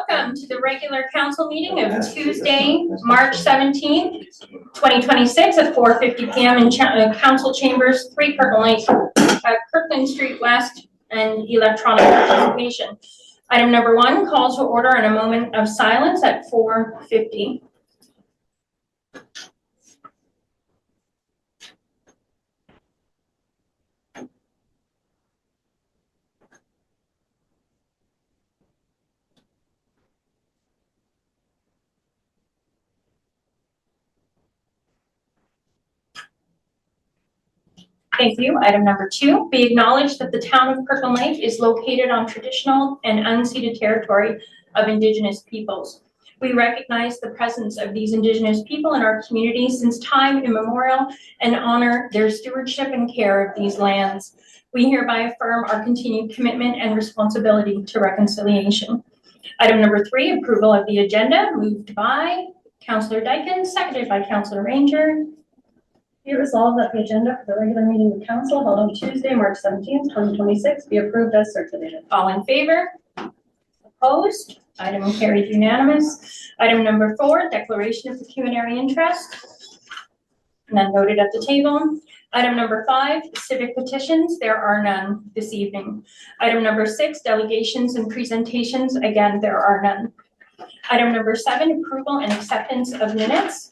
Welcome to the regular council meeting of Tuesday, March 17th, 2026 at 4:50 p.m. in Council Chambers 3 Kirkland Lake, Kirkland Street West, and electronic participation. Item number 1, call to order and a moment of silence at 4:50. Thank you. Item number 2, be acknowledged that the town of Kirkland Lake is located on traditional and unceded territory of Indigenous peoples. We recognize the presence of these Indigenous people in our community since time immemorial and honor their stewardship and care of these lands. We hereby affirm our continued commitment and responsibility to reconciliation. Item number 3, approval of the agenda, moved by Councillor Dykens, seconded by Councillor Ranger. Be it resolved that the agenda for the regular meeting of council held on Tuesday, March 17th, 2026 be approved as circulated. All in favor? Opposed? Item carried unanimous. Item number 4, declaration of pecuniary interest. None noted at the table. Item number 5, civic petitions. There are none this evening. Item number 6, delegations and presentations. Again, there are none. Item number 7, approval and acceptance of minutes.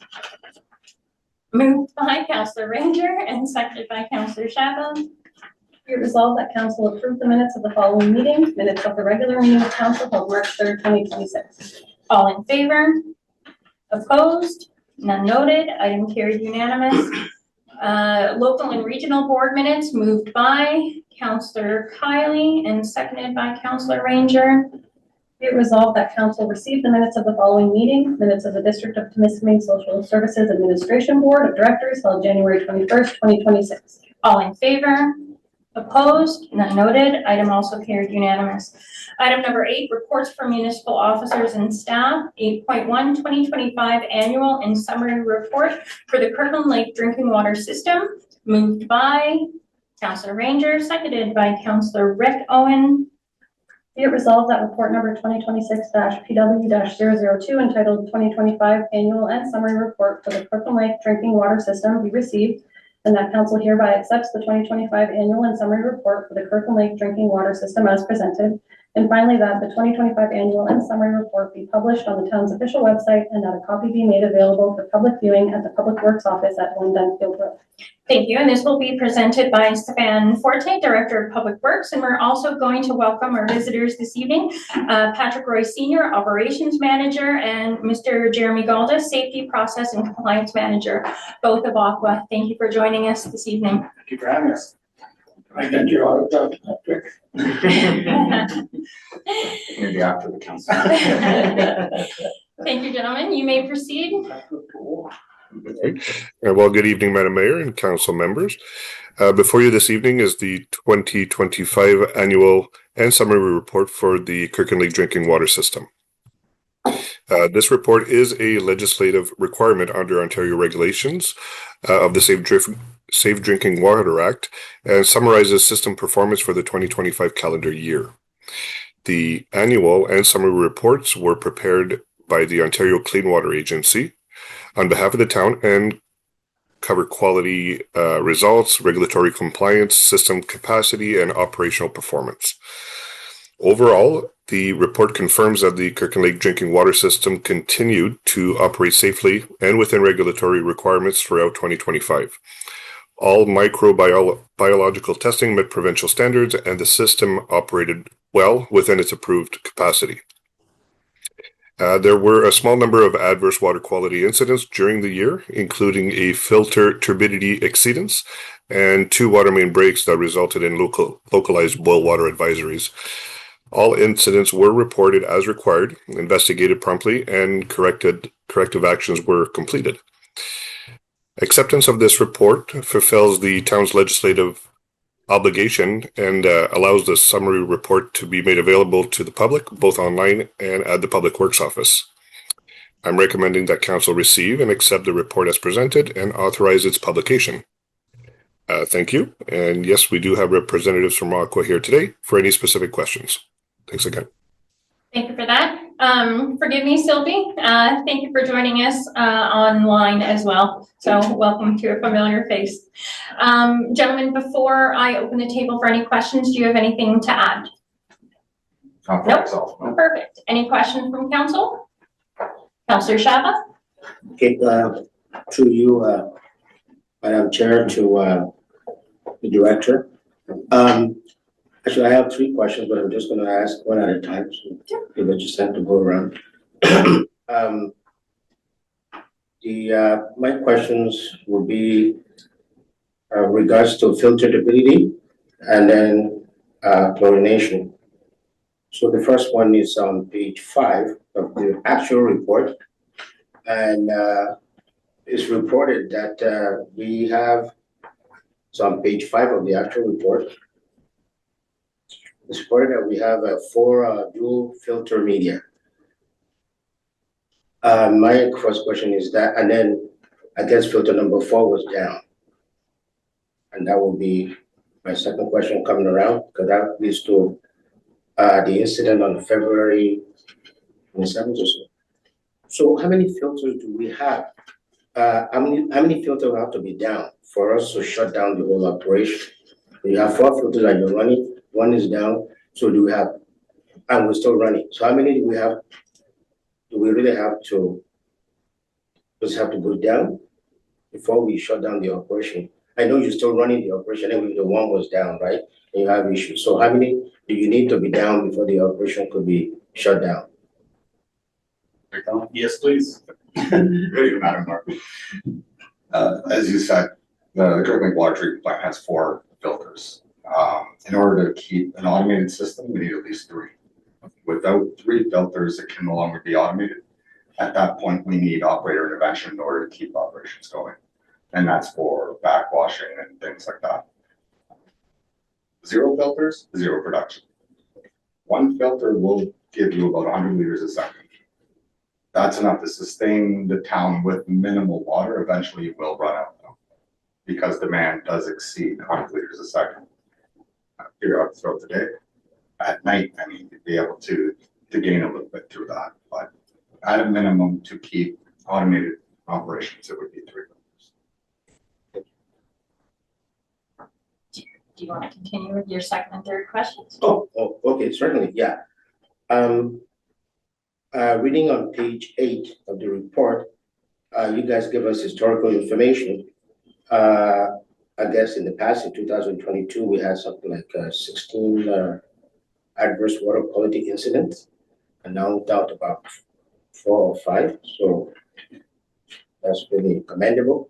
Moved by Councillor Ranger and seconded by Councillor Shabba. Be it resolved that council approve the minutes of the following meeting, minutes of the regular meeting of council held March 3rd, 2026. All in favor? Opposed? None noted. Item carried unanimous. Local and regional board minutes moved by Councillor Kiley and seconded by Councillor Ranger. Be it resolved that council received the minutes of the following meeting, minutes of the District of Temiskaming Social Services Administration Board of Directors held January 21st, 2026. All in favor? Opposed? None noted. Item also carried unanimous. Item number 8, reports from municipal officers and staff. 8.1, 2025 annual and summary report for the Kirkland Lake drinking water system. Moved by Councillor Ranger, seconded by Councillor Rick Owen. Be it resolved that report number 2026-PW-002 entitled 2025 Annual and Summary Report for the Kirkland Lake Drinking Water System be received, and that council hereby accepts the 2025 Annual and Summary Report for the Kirkland Lake Drinking Water System as presented. And finally, that the 2025 Annual and Summary Report be published on the town's official website and that a copy be made available for public viewing at the Public Works Office at 1 Dunfield Road. Thank you. And this will be presented by Stefan Forte, Director of Public Works. And we're also going to welcome our visitors this evening, Patrick Roy Sr., Operations Manager, and Mr. Jeremy Galda, Safety, Process, and Compliance Manager, both of Aqua. Thank you for joining us this evening. Thank you for having us. I got your autograph, Patrick. Maybe after the council. Thank you, gentlemen. You may proceed. Well, good evening, Madam Mayor and council members. Before you this evening is the 2025 annual and summary report for the Kirkland Lake drinking water system. This report is a legislative requirement under Ontario regulations of the Safe Drinking Water Act and summarizes system performance for the 2025 calendar year. The annual and summary reports were prepared by the Ontario Clean Water Agency on behalf of the town and cover quality results, regulatory compliance, system capacity, and operational performance. Overall, the report confirms that the Kirkland Lake drinking water system continued to operate safely and within regulatory requirements throughout 2025. All microbiological testing met provincial standards, and the system operated well within its approved capacity. There were a small number of adverse water quality incidents during the year, including a filter turbidity exceedance and 2 water main breaks that resulted in localized boil water advisories. All incidents were reported as required, investigated promptly, and corrective actions were completed. Acceptance of this report fulfills the town's legislative obligation and allows the summary report to be made available to the public, both online and at the Public Works Office. I'm recommending that council receive and accept the report as presented and authorize its publication. Thank you. And yes, we do have representatives from Aqua here today for any specific questions. Thanks again. Thank you for that. Forgive me, Sylvie. Thank you for joining us online as well. So welcome to a familiar face. Gentlemen, before I open the table for any questions, do you have anything to add? Nope. Perfect. Any questions from council? Councillor Shaba? Okay, to you, Madam Chair, to the director. Actually, I have 3 questions, but I'm just gonna ask one at a time, so give it just have to go around. My questions will be regards to filterability and then chlorination. So the first one is on page 5 of the actual report, and it's reported that we have, so on page 5 of the actual report, it's reported that we have 4 dual filter media. My first question is that, and then I guess filter number 4 was down. And that will be my second question coming around, because that leads to the incident on February 27th or so. So how many filters do we have? How many filters have to be down for us to shut down the whole operation? You have 4 filters that you're running, 1 is down, so do we have, and we're still running. So how many do we have? Do we really have to just have to go down before we shut down the operation? I know you're still running the operation, and the 1 was down, right? And you have issues. So how many do you need to be down before the operation could be shut down? Yes, please. Good, Madam Mark. As you said, the Kirkland Water Treatment Plant has 4 filters. In order to keep an automated system, we need at least 3. Without 3 filters, it can no longer be automated. At that point, we need operator intervention in order to keep operations going. And that's for backwashing and things like that. 0 filters, 0 production. 1 filter will give you about 100 liters a second. That's enough to sustain the town with minimal water. Eventually it will run out though, because demand does exceed 100 liters a second. Throughout the day. At night, I mean, you'd be able to gain a little bit through that, but at a minimum to keep automated operations, it would be 3 filters. Do you want to continue with your second and third questions? Oh, okay, certainly, yeah. Reading on page 8 of the report, you guys give us historical information. I guess in the past, in 2022, we had something like 16 adverse water quality incidents, and now down to about 4 or 5. So that's really commendable.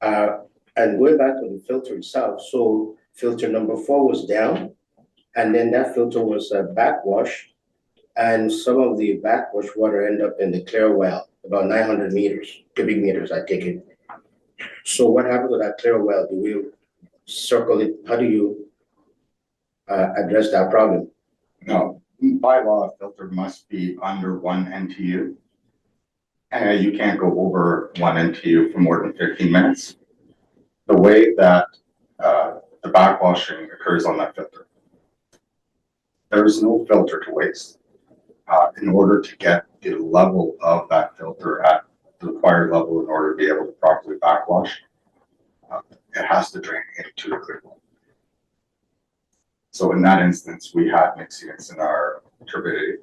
And going back to the filter itself, so filter number 4 was down, and then that filter was backwash, and some of the backwash water ended up in the clear well, about 900 cubic meters, I take it. So what happened to that clear well? Do we circle it? How do you address that problem? No, by law, a filter must be under 1 NTU. And you can't go over 1 NTU for more than 15 minutes. The way that the backwashing occurs on that filter, there is no filter to waste. In order to get the level of that filter at the required level in order to be able to properly backwash, it has to drain into the clear well. So in that instance, we had mixings in our turbidity.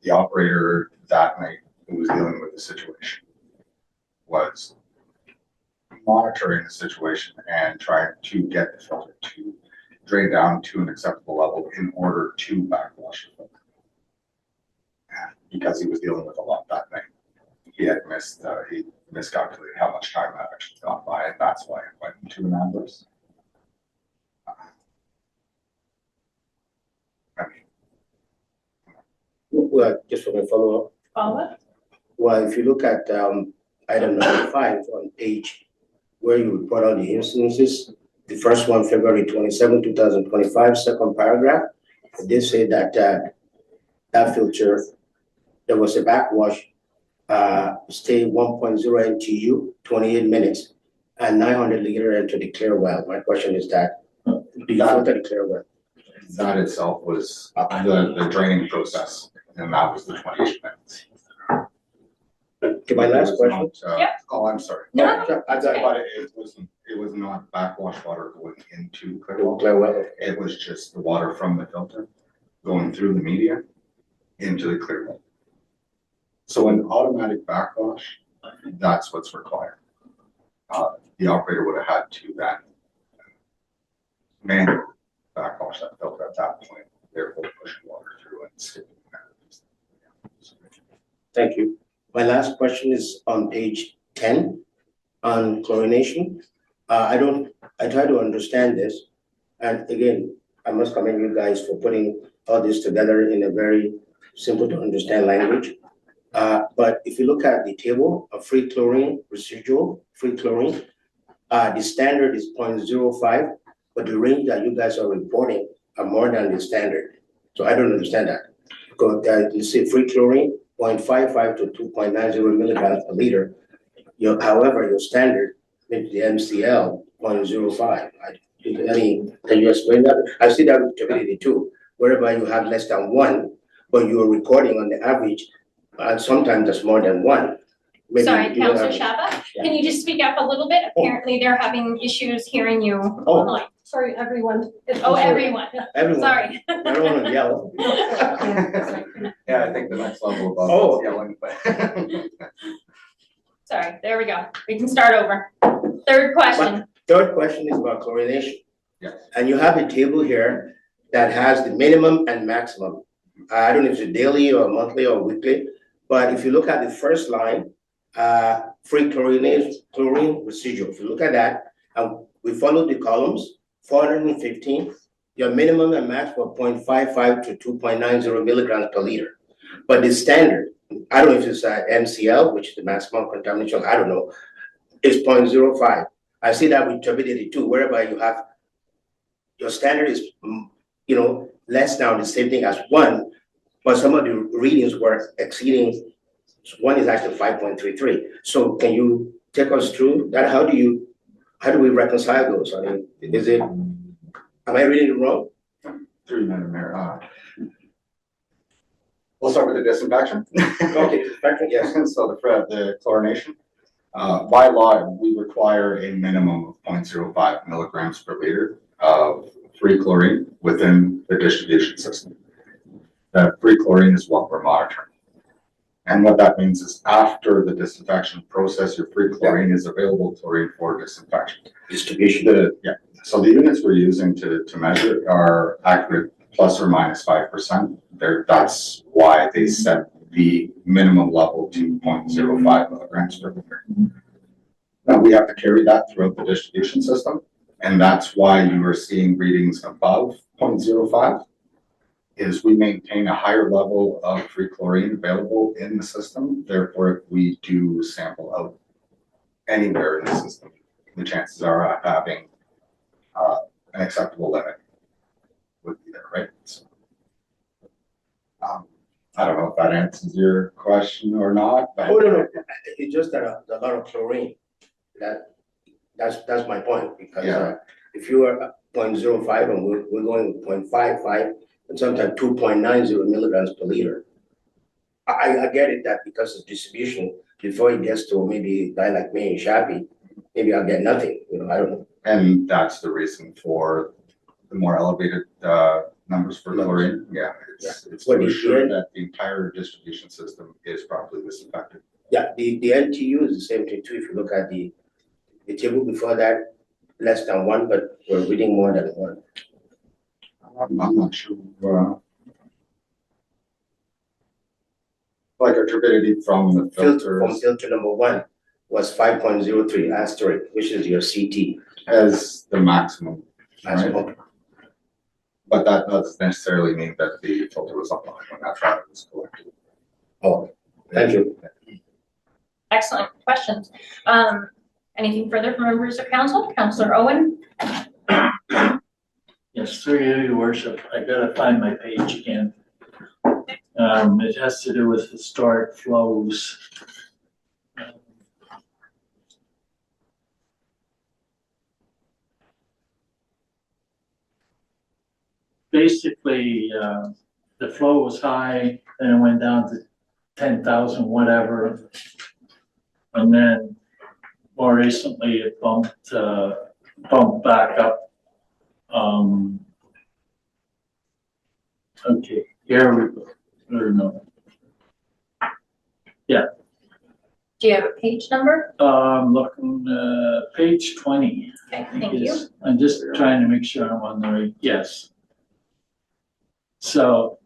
The operator that night who was dealing with the situation was monitoring the situation and trying to get the filter to drain down to an acceptable level in order to backwash the filter. And because he was dealing with a lot that night, he miscalculated how much time had actually gone by, and that's why it went into an adverse. Well, just for a follow-up. Follow-up? Well, if you look at item number 5 on page where you report on the incidences, the first one, February 27, 2025, second paragraph, it did say that that filter, there was a backwash, stay 1.0 NTU, 28 minutes, and 900 liter into the clear well. My question is that, do you filter the clear well? That itself was the draining process, and that was the 28 minutes. Okay, my last question. Yep. Oh, I'm sorry. No, Sure, I got it. But it was not backwash water going into Clearwater. Clearwater. It was just the water from the filter going through the media into the Clearwater. So an automatic backwash, that's what's required. The operator would have had to then manually backwash that filter at that point, therefore pushing water through and skipping that. Thank you. My last question is on page 10 on chlorination. I try to understand this. And again, I must commend you guys for putting all this together in a very simple to understand language. But if you look at the table of free chlorine, residual free chlorine, the standard is 0.05, but the range that you guys are reporting are more than the standard. So I don't understand that. Because you see free chlorine, 0.55 to 2.90 milligrams per liter. However, your standard, maybe the MCL, 0.05. Can you explain that? I see that with turbidity too, whereby you have less than 1, but you are recording on the average, sometimes that's more than 1. Maybe Sorry, you will Councillor have- Shaba, can you just speak up a little bit? Apparently they're having issues hearing you Oh. online. Sorry, everyone. Oh, everyone, Everyone, sorry. I don't want to yell. Yeah, I think the next level above Oh. is yelling, but. Sorry, there we go. We can start over. Third question. Third question is about chlorination. Yes. And you have a table here that has the minimum and maximum. I don't know if it's daily or monthly or weekly, but if you look at the first line, free chlorine residual, if you look at that, and we follow the columns, 415, your minimum and max for 0.55 to 2.90 milligrams per liter. But the standard, I don't know if it's MCL, which is the maximum contamination, I don't know, is 0.05. I see that with turbidity too, whereby you have, your standard is, less than the same thing as 1, but some of the readings were exceeding, one is actually 5.33. So can you take us through that? How do we reconcile those? I mean, am I reading it wrong? Through Madam Mayor, we'll start with the disinfection. Okay, disinfectant, yes. So the chlorination, by law, we require a minimum of 0.05 milligrams per liter of free chlorine within the distribution system. That free chlorine is what we're monitoring. And what that means is after the disinfection process, your free chlorine is available chlorine for disinfection. Distribution. So the units we're using to measure are accurate plus or minus 5%. That's why they set the minimum level to 0.05 milligrams per liter. Now we have to carry that throughout the distribution system, and that's why you are seeing readings above 0.05. Is we maintain a higher level of free chlorine available in the system. Therefore, if we do sample out anywhere in the system, the chances are of having an acceptable limit would be there, right? So, I don't know if that answers your question or not, but. Oh, no. It's just that a lot of chlorine. That's my point, because Yeah. if you are 0.05 and we're going 0.55 and sometimes 2.90 milligrams per liter. I get it that because of distribution, before it gets to maybe a guy like me in Shabby, maybe I'll get nothing, I don't know. And that's the reason for the more elevated numbers for chlorine. Yeah, it's to What is ensure it? that the entire distribution system is properly disinfected. Yeah, the NTU is the same thing too. If you look at the table before that, less than 1, but we're reading more than 1. I'm not sure. Like our turbidity from the From filters filter number 1 was 5.03 asterisk, which is your CT. as the maximum, As right? well. But that doesn't necessarily mean that the filter was up when that water was collected. Oh, thank you. Excellent questions. Anything further from members of council? Councillor Owen? Yes, through you, your worship, I gotta find my page again. It has to do with historic flows. basically, the flow was high, then it went down to 10,000, whatever. And then more recently, it bumped back up. Okay, here we go. Or no. Do you have a page number? Looking, page 20. Okay, I think thank you. is- I'm just trying to make sure I'm on the right, yes. So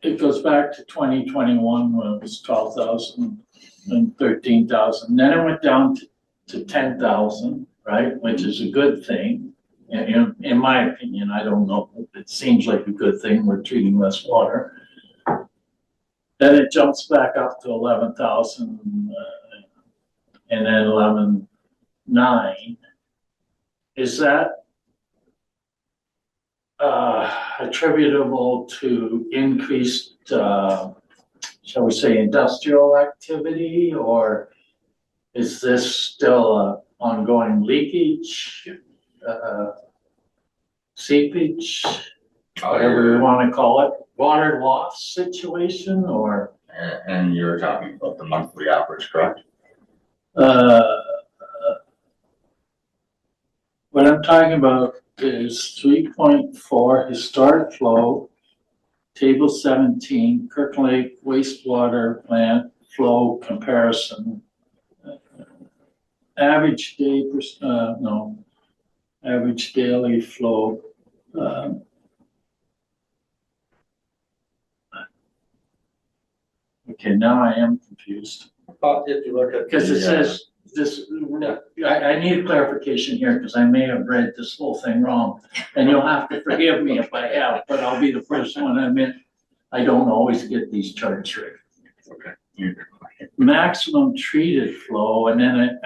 it goes back to 2021 when it was 12,000 and 13,000. Then it went down to 10,000, right? Which is a good thing. In my opinion, I don't know. It seems like a good thing. We're treating less water. Then it jumps back up to 11,000 and then 11,900. Is that attributable to increased, shall we say, industrial activity, or is this still ongoing leakage, seepage, whatever we want to call it, water loss situation, or And you're talking about the monthly average, correct? what I'm talking about is 3.4 historic flow, table 17, Kirkland Lake wastewater plant flow comparison. Average day, average daily flow. Okay, now I am confused. If you look at. Because it says this, I need clarification here because I may have read this whole thing wrong. And you'll have to forgive me if I have, but I'll be the first one to admit I don't always get these charts right. Okay. Maximum treated flow and then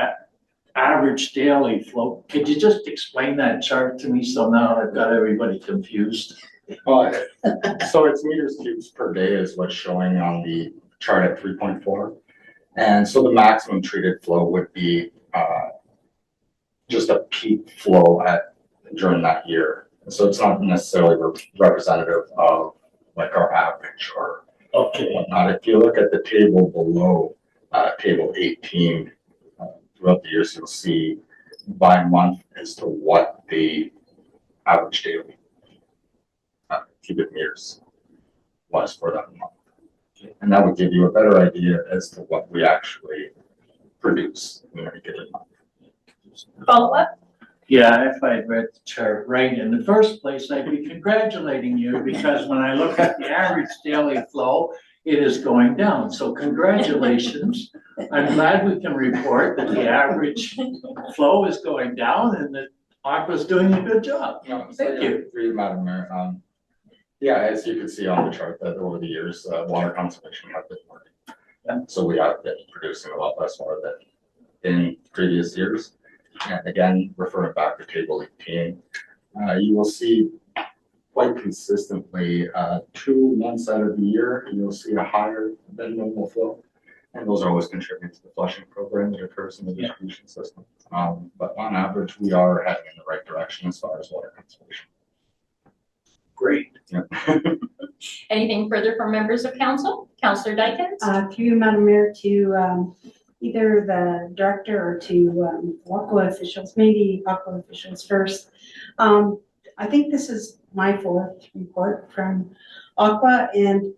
average daily flow. Could you just explain that chart to me so now I've got everybody confused? So it's meters cubes per day is what's showing on the chart at 3.4. And so the maximum treated flow would be just a peak flow during that year. So it's not necessarily representative of like our average or Okay, whatnot. If you look at the table below, table 18, throughout the years, you'll see by month as to what the average daily cubic meters was for that month. And that would give you a better idea as to what we actually produce in any given month. Follow up? yeah, if I'd read the chart right in the first place, I'd be congratulating you because when I look at the average daily flow, it is going down. So congratulations. I'm glad we can report that the average flow is going down and that Aqua's doing a good job. Thank you. Through you, Madam Mayor. Yeah, as you can see on the chart that over the years, water conservation has been working. And so we have been producing a lot less water than in previous years. And again, referring back to table 18, you will see quite consistently 2 months out of the year, you'll see a higher than normal flow. And those are always contributing to the flushing program that occurs in the distribution system. But on average, we are heading in the right direction as far as water conservation. Great. Yeah. Anything further from members of council? Councillor Dykens? Through you, Madam Mayor, to either the director or to Aqua officials, maybe Aqua officials first. I think this is my 4th report from Aqua, and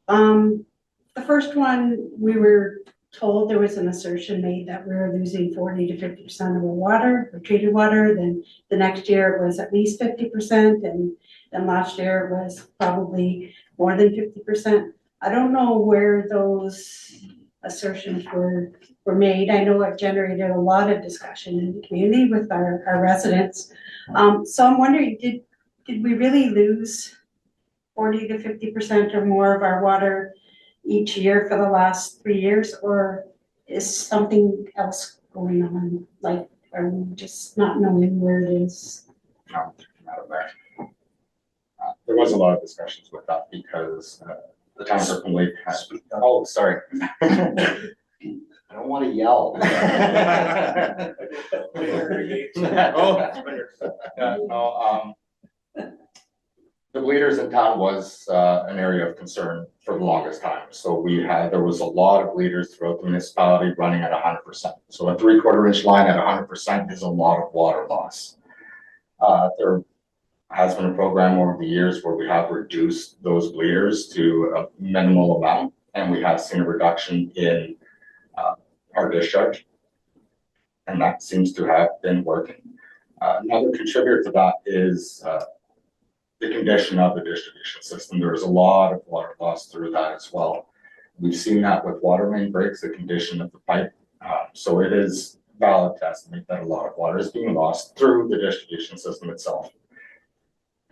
the first one, we were told there was an assertion made that we were losing 40 to 50% of our water, or treated water. Then the next year it was at least 50%, and then last year it was probably more than 50%. I don't know where those assertions were made. I know it generated a lot of discussion in the community with our residents. So I'm wondering, did we really lose 40 to 50% or more of our water each year for the last 3 years, or is something else going on? Like, are we just not knowing where it is? Madam Mayor. There was a lot of discussions with that because the town of Kirkland Lake has, oh, sorry. I don't want to yell. The bleeders in town was an area of concern for the longest time. So there was a lot of bleeders throughout the municipality running at 100%. So a 3/4 inch line at 100% is a lot of water loss. There has been a program over the years where we have reduced those bleeders to a minimal amount, and we have seen a reduction in our discharge. And that seems to have been working. Another contributor to that is the condition of the distribution system. There is a lot of water loss through that as well. We've seen that with water main breaks, the condition of the pipe. So it is valid to estimate that a lot of water is being lost through the distribution system itself.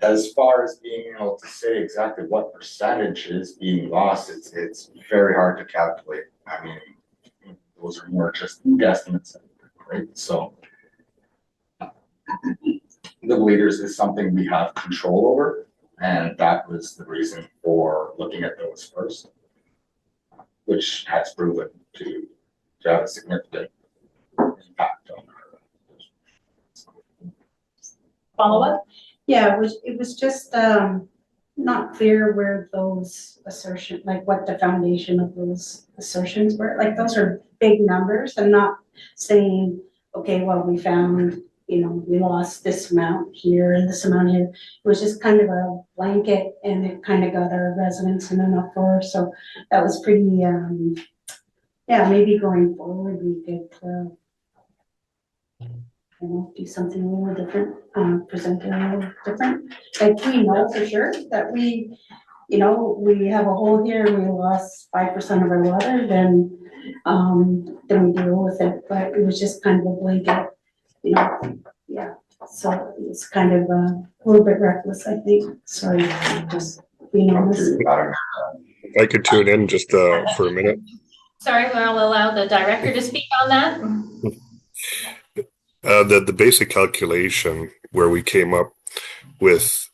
As far as being able to say exactly what percentage is being lost, it's very hard to calculate. I mean, those are more just guesstimates, right? So the bleeders is something we have control over, and that was the reason for looking at those first, which has proven to have a significant impact on our. Follow up? Yeah, it was just, not clear where those assertions, like what the foundation of those assertions were. Like, those are big numbers. I'm not saying, okay, well, we found, we lost this amount here and this amount here. It was just kind of a blanket, and it kind of got our residents in an uproar. So that was pretty, maybe going forward, we could, do something a little different, present it a little different. Like, we know for sure that we have a hole here and we lost 5% of our water, then we deal with it. But it was just kind of a blanket, yeah. So it's kind of a little bit reckless, I think. Sorry, just being honest. I could tune in just for a minute. Sorry, we'll allow the director to speak on that. The basic calculation where we came up with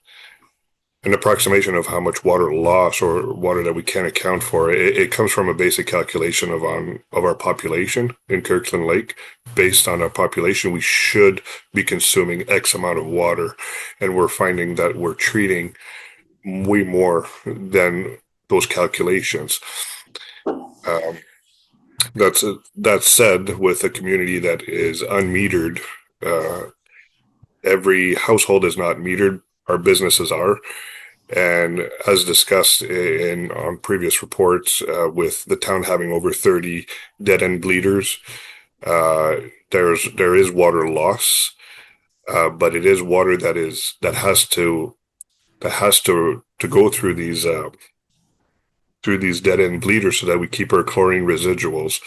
an approximation of how much water loss or water that we can't account for, it comes from a basic calculation of our population in Kirkland Lake. Based on our population, we should be consuming X amount of water, and we're finding that we're treating way more than those calculations. That said, with a community that is unmetered, every household is not metered. Our businesses are, and as discussed on previous reports, with the town having over 30 dead end bleeders, there is water loss, but it is water that has to go through these dead end bleeders so that we keep our chlorine residuals.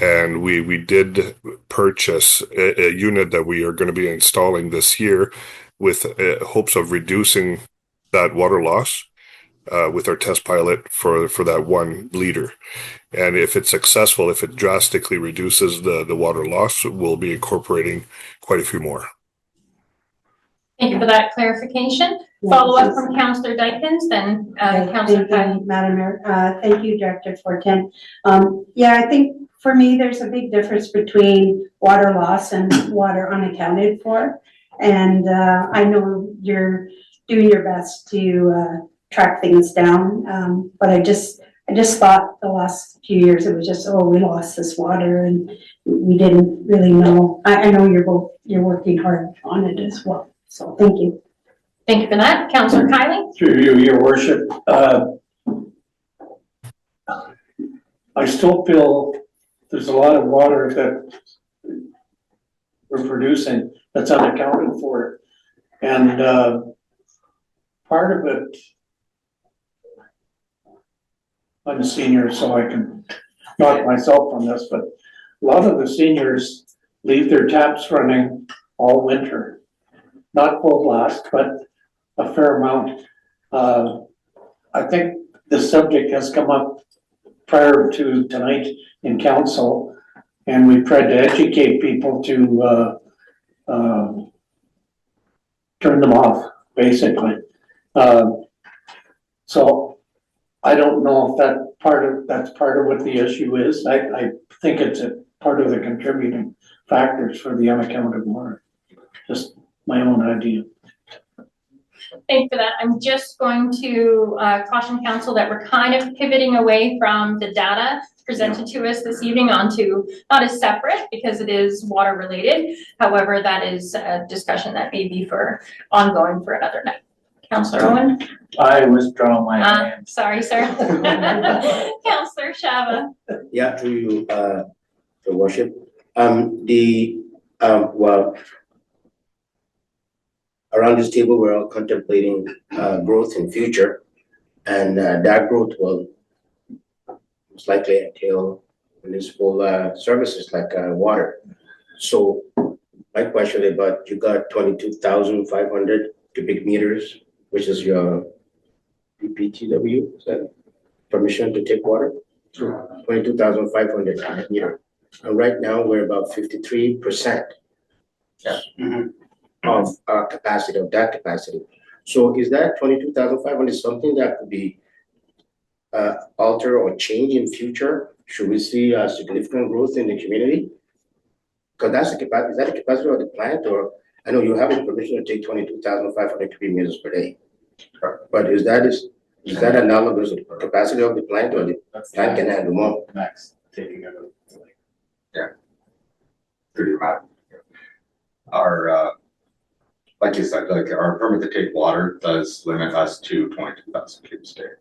And we did purchase a unit that we are going to be installing this year with hopes of reducing that water loss with our test pilot for that one bleeder. And if it's successful, if it drastically reduces the water loss, we'll be incorporating quite a few more. Thank you for that clarification. Follow up from Councillor Dykens, then Councillor Kylie. Madam Mayor, thank you, Director Fortin. I think for me, there's a big difference between water loss and water unaccounted for. And I know you're doing your best to track things down. But I just thought the last few years it was just, we lost this water and we didn't really know. I know you're working hard on it as well. So thank you. Thank you for that. Councillor Kylie? Through you, Your Worship, I still feel there's a lot of water that we're producing that's unaccounted for. And part of it, I'm a senior, so I can knock myself on this, but a lot of the seniors leave their taps running all winter. Not full blast, but a fair amount. I think the subject has come up prior to tonight in council, and we've tried to educate people to turn them off, basically. So I don't know if that's part of what the issue is. I think it's a part of the contributing factors for the unaccounted water. Just my own idea. Thank you for that. I'm just going to caution council that we're kind of pivoting away from the data presented to us this evening onto, not as separate because it is water related. However, that is a discussion that may be for ongoing for another night. Councillor Owen? I withdraw my hand. Sorry, sir. Councillor Shava? Yeah, through you, Your Worship. Well, around this table, we're all contemplating growth in future, and that growth will most likely entail municipal services like water. So my question is about, you got 22,500 cubic meters, which is your PPTW, is that permission to take water? 22,500 meter. And right now, we're about 53%. Yeah. Of capacity, of that capacity. So is that 22,500 something that could be alter or change in future? Should we see a significant growth in the community? Because that's the capacity, is that the capacity of the plant, or I know you have the permission to take 22,500 cubic meters per day. But is that analogous to the capacity of the plant, or the plant can handle more? Max taking it over. Yeah. Pretty much. Our, like you said, like our permit to take water does limit us to 22,000 cubes a day.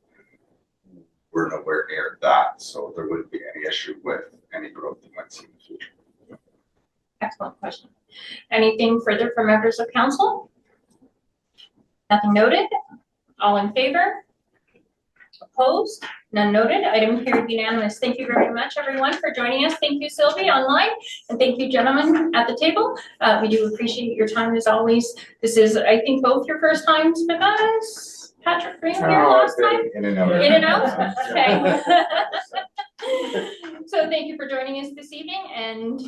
We're nowhere near that, so there wouldn't be any issue with any growth you might see in the future. Excellent question. Anything further from members of council? Nothing noted. All in favor? Opposed? None noted. Item carried unanimous. Thank you very much, everyone, for joining us. Thank you, Sylvie, online, and thank you, gentlemen, at the table. We do appreciate your time as always. This is, I think, both your first times with us. Patrick, were you here last time? In and out. In and out? Okay. So thank you for joining us this evening, and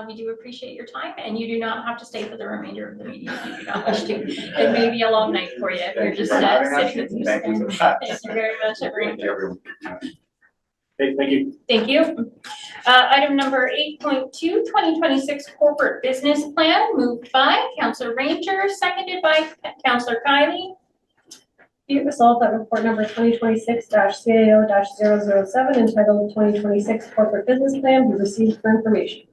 we do appreciate your time, and you do not have to stay for the remainder of the meeting if you do not wish to. It may be a long night for you if you're just sitting with us. Thank you so much. Thank you very much, everyone. Thank you, everyone. Hey, thank you. Thank you. Item number 8.2, 2026 corporate business plan, moved by Councillor Ranger, seconded by Councillor Kylie. Be it resolved that report number 2026-CAO-007 entitled 2026 Corporate Business Plan be received for information.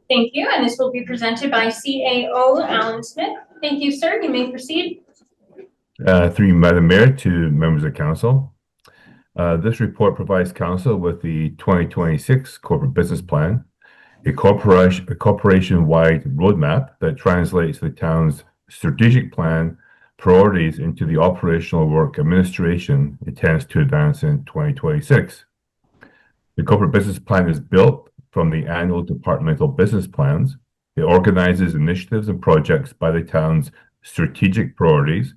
Thank you, and this will be presented by CAO Alan Smith. Thank you, sir. You may proceed. Through you, Madam Mayor, to members of council. This report provides council with the 2026 Corporate Business Plan, a corporation-wide roadmap that translates the town's strategic plan priorities into the operational work administration intends to advance in 2026. The corporate business plan is built from the annual departmental business plans. It organizes initiatives and projects by the town's strategic priorities,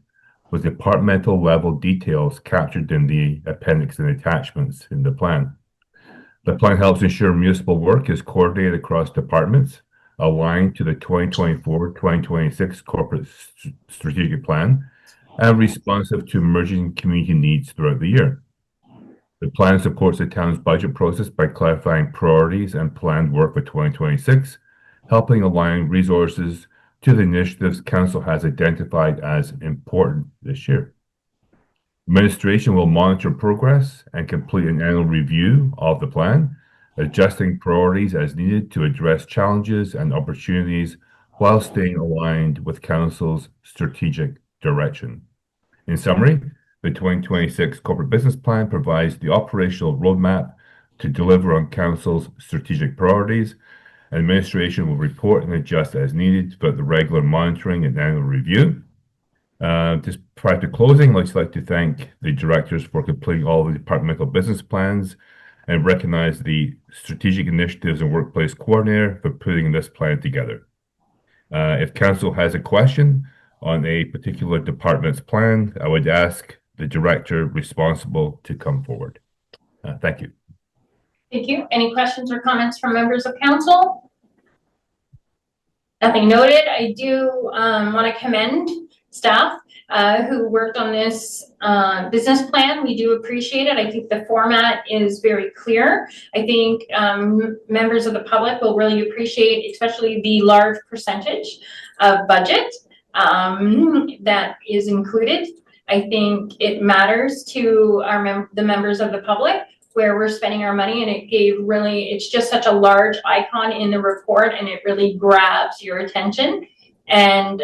with departmental level details captured in the appendix and attachments in the plan. The plan helps ensure municipal work is coordinated across departments, aligned to the 2024-2026 corporate strategic plan, and responsive to emerging community needs throughout the year. The plan supports the town's budget process by clarifying priorities and planned work for 2026, helping align resources to the initiatives council has identified as important this year. Administration will monitor progress and complete an annual review of the plan, adjusting priorities as needed to address challenges and opportunities while staying aligned with council's strategic direction. In summary, the 2026 Corporate Business Plan provides the operational roadmap to deliver on council's strategic priorities. Administration will report and adjust as needed throughout the regular monitoring and annual review. Just prior to closing, I'd like to thank the directors for completing all the departmental business plans and recognize the strategic initiatives and workplace coordinator for putting this plan together. If council has a question on a particular department's plan, I would ask the director responsible to come forward. Thank you. Thank you. Any questions or comments from members of council? Nothing noted. I do want to commend staff who worked on this business plan. We do appreciate it. I think the format is very clear. I think members of the public will really appreciate, especially the large percentage of budget that is included. I think it matters to the members of the public where we're spending our money, and it's just such a large icon in the report, and it really grabs your attention. And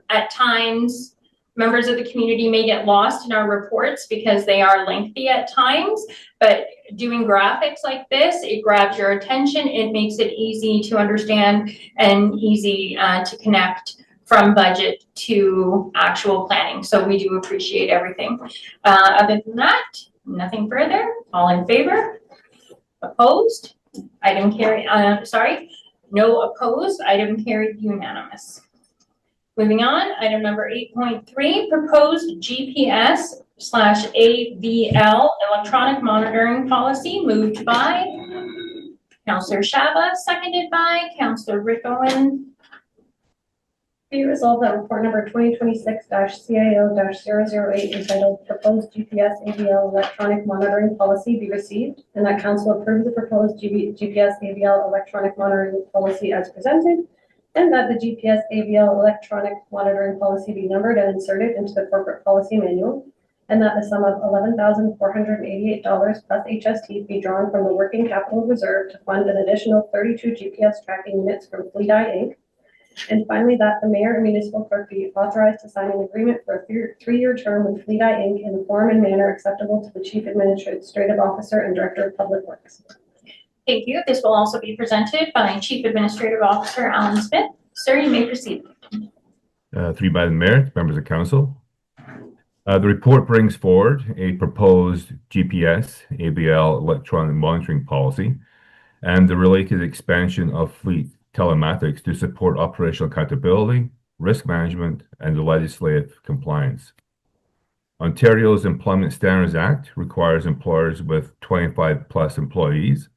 at times, members of the community may get lost in our reports because they are lengthy at times, but doing graphics like this, it grabs your attention. It makes it easy to understand and easy to connect from budget to actual planning. So we do appreciate everything. Other than that, nothing further. All in favor? Opposed? Item carried. No opposed. Item carried unanimous. Moving on, item number 8.3, proposed GPS/AVL electronic monitoring policy, moved by Councillor Shaba, seconded by Councillor Rick Owen. Be resolved that report number 2026-CIO-008 entitled Proposed GPS AVL Electronic Monitoring Policy be received, and that council approve the proposed GPS AVL electronic monitoring policy as presented, and that the GPS AVL electronic monitoring policy be numbered and inserted into the corporate policy manual, and that the sum of $11,488 plus HST be drawn from the working capital reserve to fund an additional 32 GPS tracking units from Fleet Eye Inc. And finally, that the mayor and municipal clerk be authorized to sign an agreement for a three-year term with Fleet Eye Inc. in the form and manner acceptable to the Chief Administrative Officer and Director of Public Works. Thank you. This will also be presented by Chief Administrative Officer Alan Smith. Sir, you may proceed. Three by the mayor, members of council. The report brings forward a proposed GPS AVL electronic monitoring policy and the related expansion of fleet telematics to support operational accountability, risk management, and the legislative compliance. Ontario's Employment Standards Act requires employers with 25 plus employees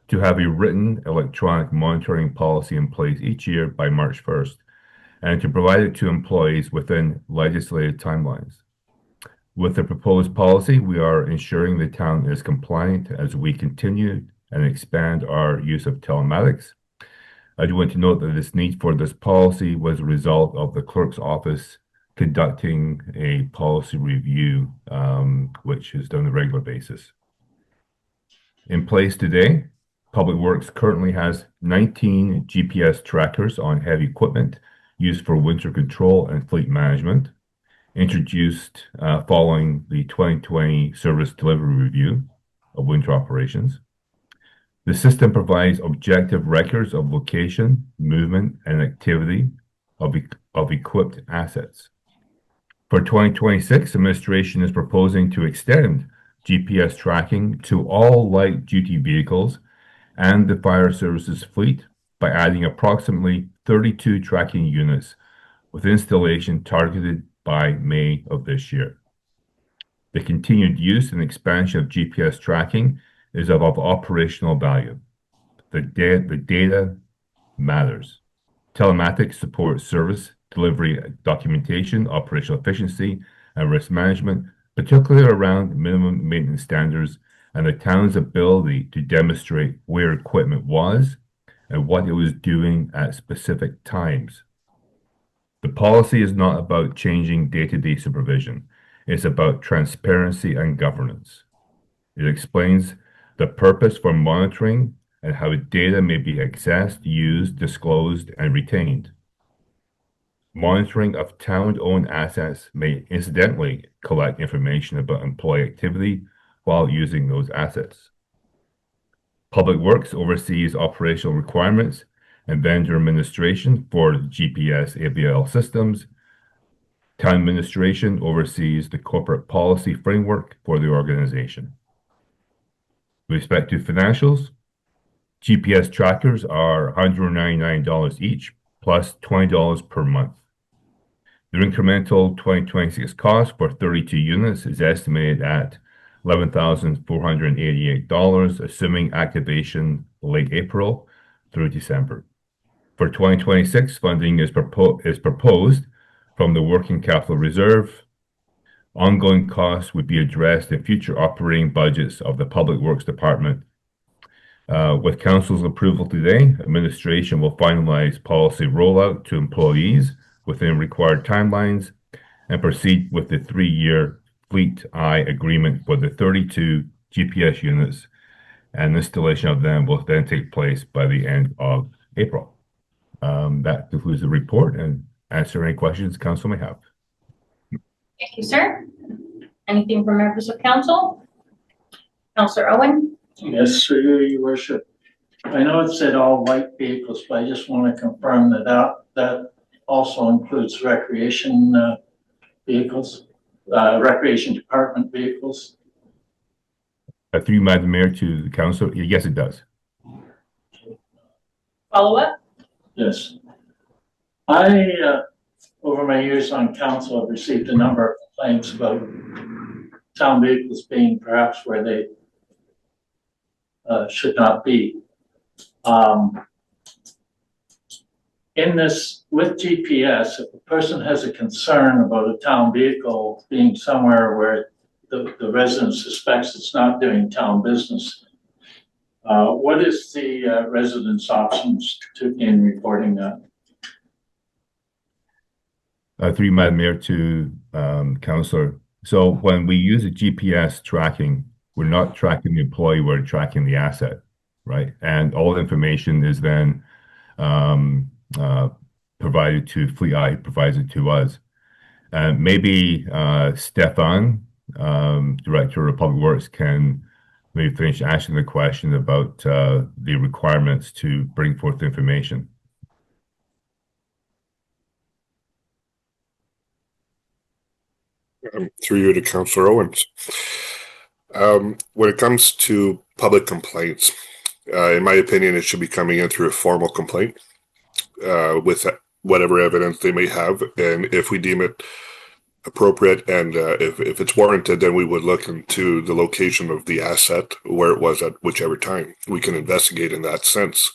to have a written electronic monitoring policy in place each year by March 1st, and to provide it to employees within legislated timelines. With the proposed policy, we are ensuring the town is compliant as we continue and expand our use of telematics. I do want to note that this need for this policy was a result of the clerk's office conducting a policy review, which is done on a regular basis. In place today, Public Works currently has 19 GPS trackers on heavy equipment used for winter control and fleet management, introduced following the 2020 service delivery review of winter operations. The system provides objective records of location, movement, and activity of equipped assets. For 2026, administration is proposing to extend GPS tracking to all light-duty vehicles and the fire services fleet by adding approximately 32 tracking units with installation targeted by May of this year. The continued use and expansion of GPS tracking is of operational value. The data matters. Telematics supports service, delivery, documentation, operational efficiency, and risk management, particularly around minimum maintenance standards and the town's ability to demonstrate where equipment was and what it was doing at specific times. The policy is not about changing day-to-day supervision. It's about transparency and governance. It explains the purpose for monitoring and how data may be accessed, used, disclosed, and retained. Monitoring of town-owned assets may incidentally collect information about employee activity while using those assets. Public Works oversees operational requirements and vendor administration for the GPS AVL systems. Town administration oversees the corporate policy framework for the organization. With respect to financials, GPS trackers are $199 each, plus $20 per month. The incremental 2026 cost for 32 units is estimated at $11,488, assuming activation late April through December. For 2026, funding is proposed from the working capital reserve. Ongoing costs would be addressed in future operating budgets of the Public Works Department. With council's approval today, administration will finalize policy rollout to employees within required timelines and proceed with the 3-year Fleet Eye agreement for the 32 GPS units, and installation of them will then take place by the end of April. That concludes the report, and answer any questions council may have. Thank you, sir. Anything from members of council? Councillor Owen? Yes, through you, your worship. I know it said all white vehicles, but I just want to confirm that also includes recreation vehicles, recreation department vehicles. Through Madam Mayor to the council, yes, it does. Follow up? Yes. I, over my years on council, have received a number of complaints about town vehicles being perhaps where they should not be. In this, with GPS, if a person has a concern about a town vehicle being somewhere where the resident suspects it's not doing town business, what is the resident's options in reporting that? Through Madam Mayor to Councillor. So when we use a GPS tracking, we're not tracking the employee, we're tracking the asset, right? And all the information is then provided to Fleet Eye, provides it to us. Maybe Stefan, Director of Public Works, can maybe finish answering the question about the requirements to bring forth the information. Through you to Councillor Owens. When it comes to public complaints, in my opinion, it should be coming in through a formal complaint with whatever evidence they may have. And if we deem it appropriate and if it's warranted, then we would look into the location of the asset, where it was at whichever time. We can investigate in that sense.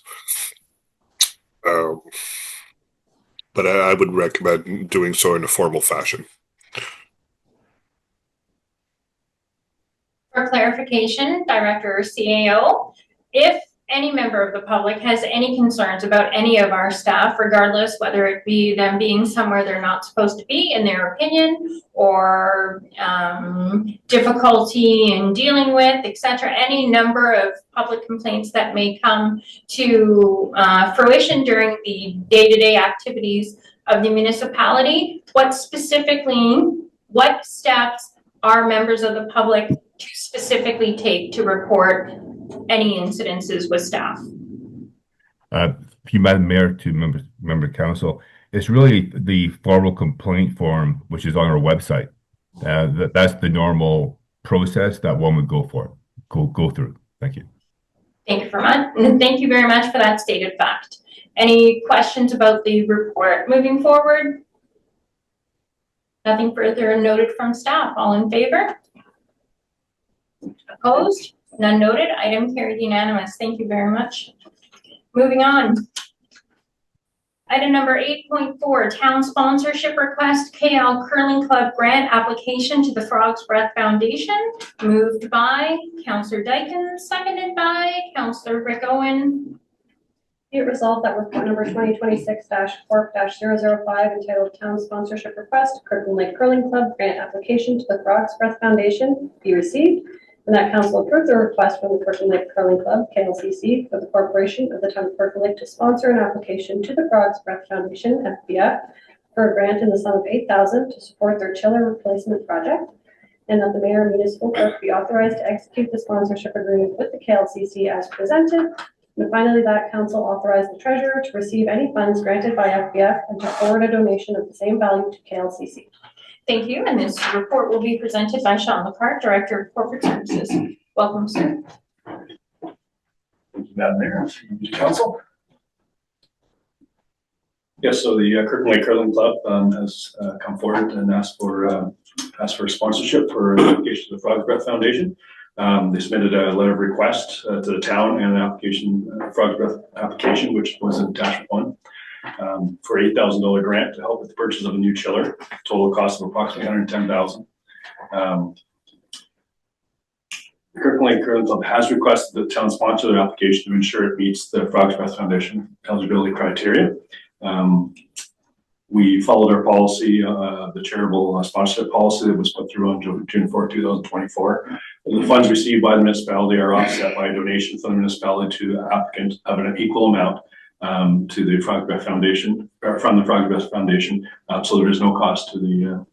But I would recommend doing so in a formal fashion. For clarification, Director or CAO, if any member of the public has any concerns about any of our staff, regardless whether it be them being somewhere they're not supposed to be in their opinion, or difficulty in dealing with, etc., any number of public complaints that may come to fruition during the day-to-day activities of the municipality, what steps are members of the public to specifically take to report any incidences with staff? Madam Mayor to member of council, it's really the formal complaint form, which is on our website. That's the normal process that one would go through. Thank you. Thank you very much. And thank you very much for that stated fact. Any questions about the report moving forward? Nothing further noted from staff. All in favor? Opposed? None noted. Item carried unanimous. Thank you very much. Moving on. Item number 8.4, Town Sponsorship Request, KL Curling Club Grant Application to the Frog's Breath Foundation. Moved by Councillor Dykens, seconded by Councillor Rick Owen. Be it resolved that report number 2026-4-005 entitled Town Sponsorship Request, Kirkland Lake Curling Club Grant Application to the Frog's Breath Foundation be received, and that council approve the request from the Kirkland Lake Curling Club, KLCC, for the corporation of the town of Kirkland Lake to sponsor an application to the Frog's Breath Foundation, FBF, for a grant in the sum of $8,000 to support their chiller replacement project, and that the mayor and municipal clerk be authorized to execute the sponsorship agreement with the KLCC as presented. And finally, that council authorize the treasurer to receive any funds granted by FBF and to forward a donation of the same value to KLCC. Thank you, and this report will be presented by Sean Leclerc, Director of Corporate Services. Welcome, sir. Thank you, Madam Mayor, Council. Yes, so the Kirkland Lake Curling Club has come forward and asked for sponsorship for an application to the Frog's Breath Foundation. They submitted a letter of request to the town and an application, Frog's Breath application, which was in attachment 1. for $8,000 grant to help with the purchase of a new chiller, total cost of approximately $110,000. The Kirkland Lake Curling Club has requested the town sponsor their application to ensure it meets the Frog's Breath Foundation eligibility criteria. We followed our policy, the charitable sponsorship policy that was put through on June 4, 2024. The funds received by the municipality are offset by a donation from the municipality to the applicant of an equal amount to the Frog's Breath Foundation, or from the Frog's Breath Foundation. So there is no cost to the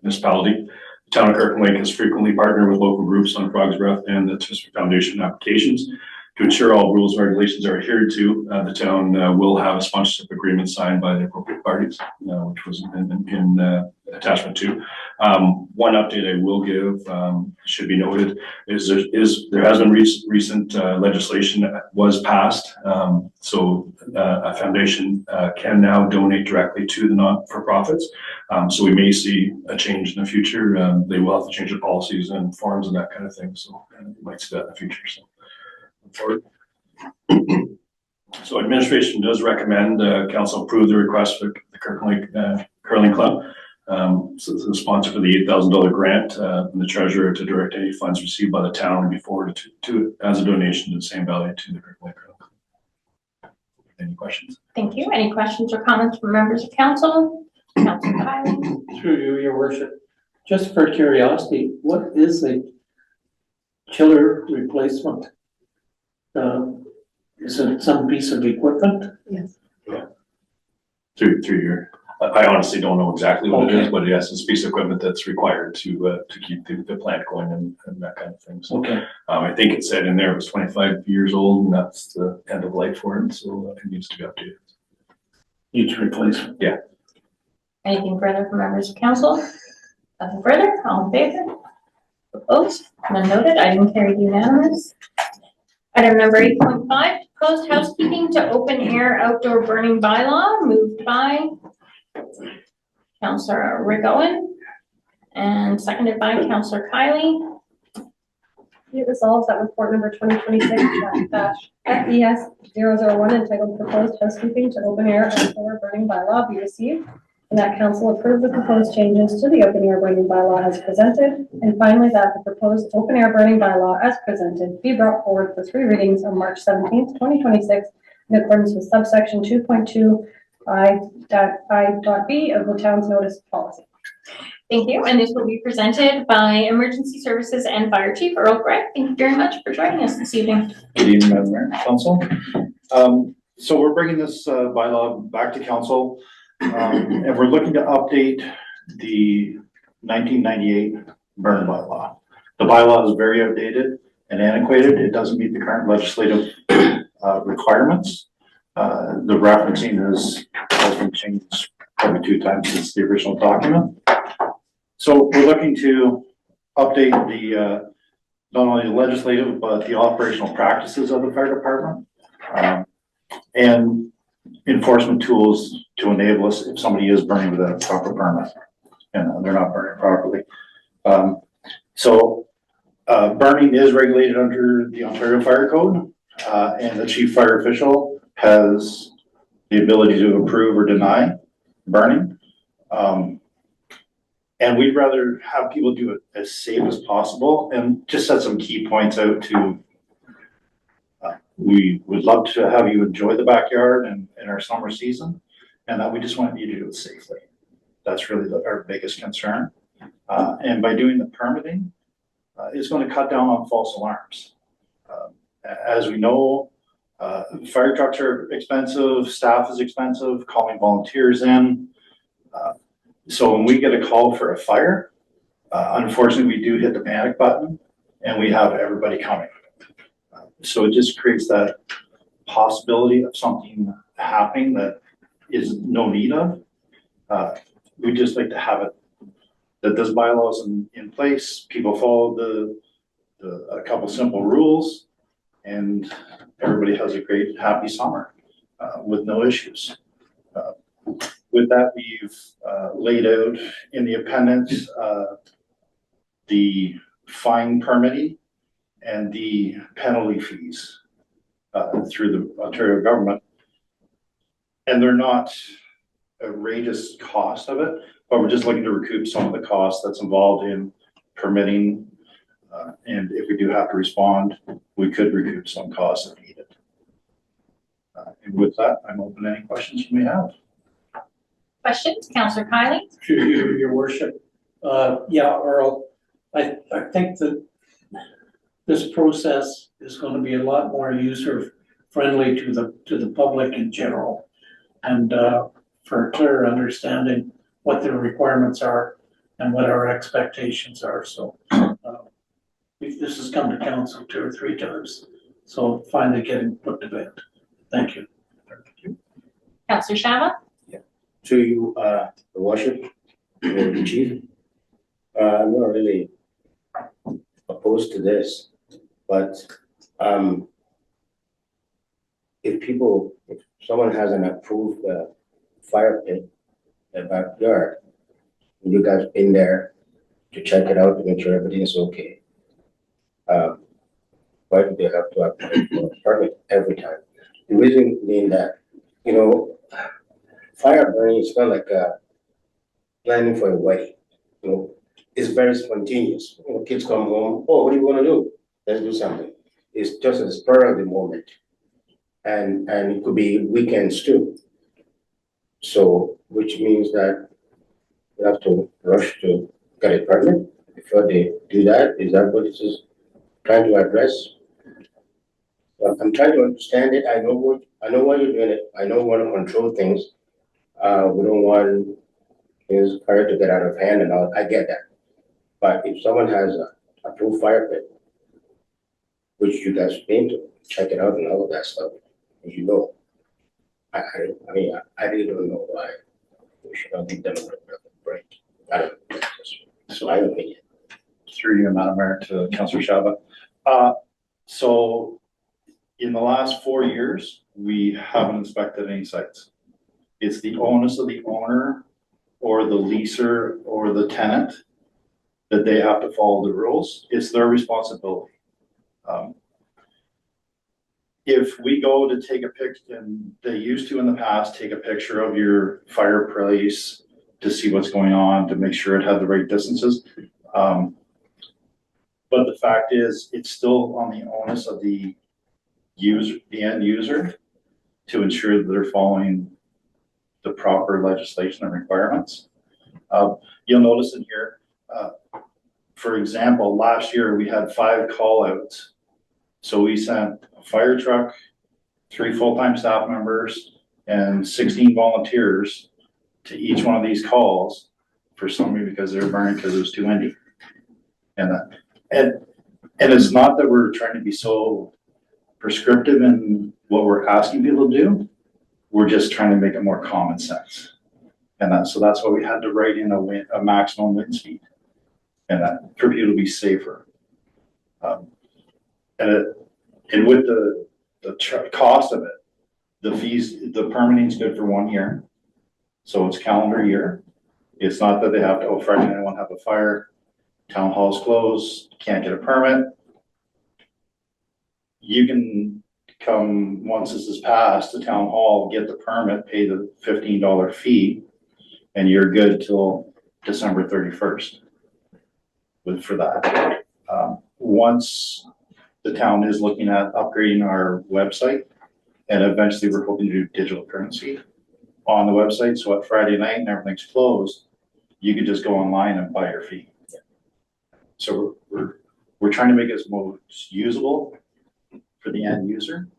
municipality. The town of Kirkland Lake has frequently partnered with local groups on Frog's Breath and the Tisper Foundation applications. To ensure all rules and regulations are adhered to, the town will have a sponsorship agreement signed by the appropriate parties, which was in attachment 2. One update I will give, should be noted, is there has been recent legislation that was passed. So a foundation can now donate directly to the non-for-profits. So we may see a change in the future. They will have to change their policies and forms and that kind of thing. So you might see that in the future. So. Forward. So administration does recommend council approve the request for the Kirkland Lake Curling Club. So the sponsor for the $8,000 grant and the treasurer to direct any funds received by the town and be forwarded to as a donation to the same value to the Kirkland Lake Curling Club. Any questions? Thank you. Any questions or comments from members of council? Councilor Kylie? Through you, your worship, just for curiosity, what is a chiller replacement? Is it some piece of equipment? Yes. Through your, I honestly don't know exactly what it is, Okay. but yes, it's a piece of equipment that's required to keep the plant going and that kind of thing. So Okay, I think it said in there it was 25 years old and that's the end of life for it. So it needs to be updated. each replacement. Anything further from members of council? Nothing further? All in favor? Opposed? None noted. Item carried unanimous. Item number 8.5, proposed housekeeping to open air outdoor burning bylaw, moved by Councillor Rick Owen and seconded by Councillor Kylie. Be it resolved that report number 2026-FES-001 entitled Proposed Housekeeping to Open Air Outdoor Burning Bylaw be received, and that council approve the proposed changes to the open air burning bylaw as presented. And finally, that the proposed open air burning bylaw as presented be brought forward for 3 readings on March 17th, 2026, in accordance with subsection 2.2 I.B of the town's notice policy. Thank you, and this will be presented by Emergency Services and Fire Chief Earl Gregg. Thank you very much for joining us this evening. Good evening, Madam Mayor, Council. So we're bringing this bylaw back to council, and we're looking to update the 1998 burn bylaw. The bylaw is very outdated and antiquated. It doesn't meet the current legislative requirements. The referencing has been changed probably 2 times since the original document. So we're looking to update the not only the legislative, but the operational practices of the fire department, and enforcement tools to enable us if somebody is burning without a proper permit and they're not burning properly. Burning is regulated under the Ontario Fire Code, and the chief fire official has the ability to approve or deny burning. And we'd rather have people do it as safe as possible and just set some key points out to, we would love to have you enjoy the backyard and in our summer season, and that we just want you to do it safely. That's really our biggest concern. And by doing the permitting, it's going to cut down on false alarms. As we know, fire trucks are expensive, staff is expensive, calling volunteers in. So when we get a call for a fire, unfortunately, we do hit the panic button and we have everybody coming. So it just creates that possibility of something happening that is no need of. We just like to have it, that this bylaw is in place, people follow a couple simple rules, and everybody has a great, happy summer with no issues. With that, we've laid out in the appendix the fine permitting and the penalty fees through the Ontario government. And they're not outrageous cost of it, but we're just looking to recoup some of the costs that's involved in permitting. And if we do have to respond, we could recoup some costs if needed. And with that, I'm open to any questions you may have. Questions? Councillor Kylie? Through you, your worship. Yeah, Earl, I think that this process is gonna be a lot more user friendly to the public in general. And for a clear understanding what their requirements are and what our expectations are, so. This has come to council 2 or 3 times, so finally getting put to bed. Thank you. Councillor Shabba? To you, the worship, the chief. I'm not really opposed to this, but if someone has an approved fire pit in the backyard, you guys been there to check it out to make sure everything is okay. Why do they have to apply for a permit every time? The reason being that, fire burning is not like planning for a wedding. It's very spontaneous. Kids come home, oh, what do you want to do? Let's do something. It's just a spur of the moment. And it could be weekends too. So, which means that you have to rush to get a permit before they do that. Is that what it is trying to address? Well, I'm trying to understand it. I know why you're doing it. I know we want to control things. We don't want things to get out of hand and all. I get that. But if someone has a approved fire pit, which you guys been to check it out and all of that stuff, I really don't know why we should not give them a break. I don't know. That's my opinion. Through you, Madam Mayor, to Councillor Shabba. So in the last 4 years, we haven't inspected any sites. It's the onus of the owner or the leaser or the tenant that they have to follow the rules. It's their responsibility. If we go to take a picture, and they used to in the past, take a picture of your fireplace to see what's going on, to make sure it had the right distances. But the fact is, it's still on the onus of the end user to ensure that they're following the proper legislation and requirements. You'll notice in here, for example, last year we had 5 call outs. So we sent a fire truck, 3 full-time staff members, and 16 volunteers to each one of these calls for somebody because they were burning because it was too windy. And it's not that we're trying to be so prescriptive in what we're asking people to do. We're just trying to make it more common sense. So that's why we had to write in a maximum wind speed, and that for people to be safer. And with the cost of it, the fees, the permitting is good for 1 year. So it's calendar year. It's not that they have to, Friday night I want to have a fire, town hall's closed, can't get a permit. You can come, once this is passed, to town hall, get the permit, pay the $15 fee, and you're good till December 31st for that. Once the town is looking at upgrading our website, and eventually we're hoping to do digital currency on the website. So at Friday night and everything's closed, you can just go online and buy your fee. So we're trying to make it most usable for the end user.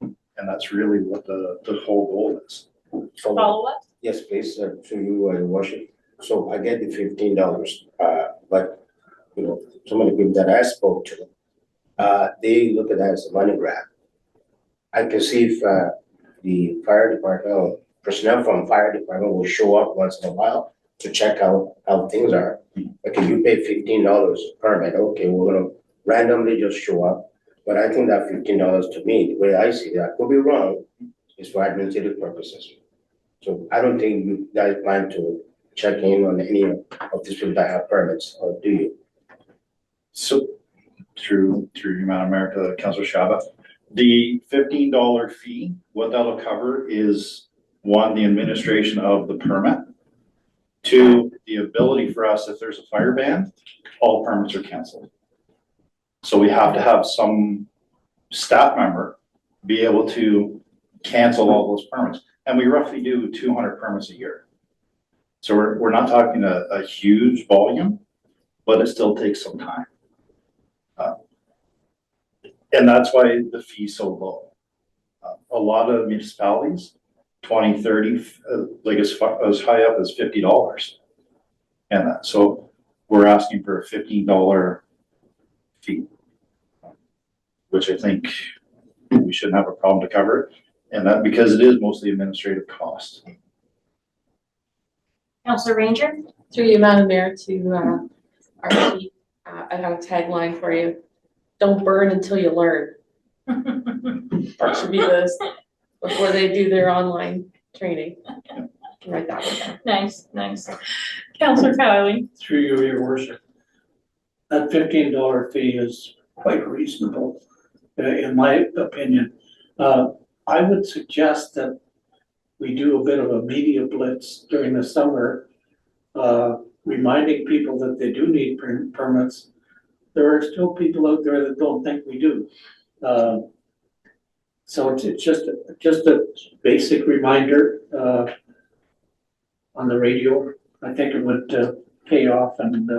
And that's really what the whole goal is. Follow-up? Yes, please, to you, your worship. So I get the $15, but some of the people that I spoke to, they look at that as a money grab. I can see if the fire department, personnel from fire department will show up once in a while to check out how things are. Okay, you pay $15 permit. Okay, we're gonna randomly just show up. But I think that $15 to me, the way I see that, I could be wrong, is for administrative purposes. So I don't think you guys plan to check in on any of these people that have permits, or do you? So through you, Madam Mayor, to Councillor Shabba, The $15 fee, what that'll cover is, one, the administration of the permit. Two, the ability for us, if there's a fire ban, all permits are canceled. So we have to have some staff member be able to cancel all those permits. And we roughly do 200 permits a year. So we're not talking a huge volume, but it still takes some time. And that's why the fee's so low. A lot of municipalities, 20, 30, like as high up as $50. And so we're asking for a $15 fee, which I think we shouldn't have a problem to cover it. And that because it is mostly administrative cost. Councillor Ranger? Through you, Madam Mayor, to our chief, I have a tagline for you. Don't burn until you learn. That should be this before they do their online training. Write that one down. Nice, nice. Councillor Cowley? Through you, your worship. That $15 fee is quite reasonable, in my opinion. I would suggest that we do a bit of a media blitz during the summer, reminding people that they do need permits. There are still people out there that don't think we do. So it's just a basic reminder on the radio. I think it would pay off in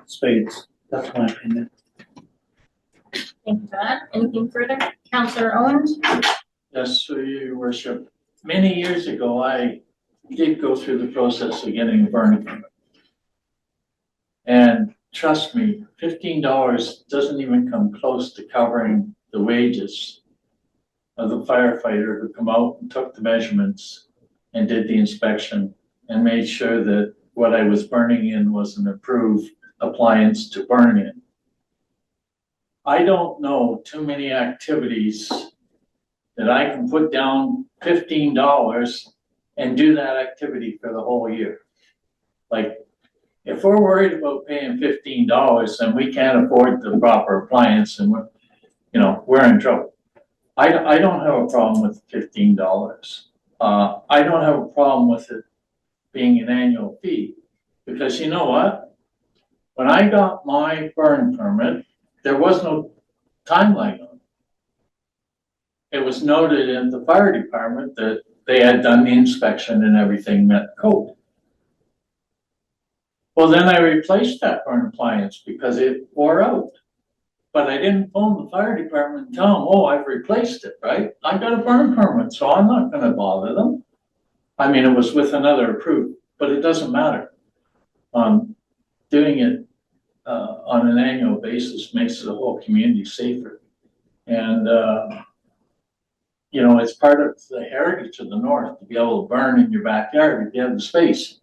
spades. That's my opinion. Thank you for that. Anything further? Councillor Owens? Yes, so your worship. Many years ago, I did go through the process of getting a burn permit. And trust me, $15 doesn't even come close to covering the wages of the firefighter who come out and took the measurements and did the inspection and made sure that what I was burning in was an approved appliance to burn in. I don't know too many activities that I can put down $15 and do that activity for the whole year. Like, if we're worried about paying $15 and we can't afford the proper appliance and we're in trouble. I don't have a problem with $15. I don't have a problem with it being an annual fee, because you know what? When I got my burn permit, there was no timeline on it. It was noted in the fire department that they had done the inspection and everything met code. Well, then I replaced that burn appliance because it wore out. But I didn't phone the fire department and tell them, oh, I've replaced it, right? I got a burn permit, so I'm not gonna bother them. I mean, it was with another approved, but it doesn't matter. Doing it on an annual basis makes the whole community safer. And, it's part of the heritage of the North to be able to burn in your backyard if you have the space.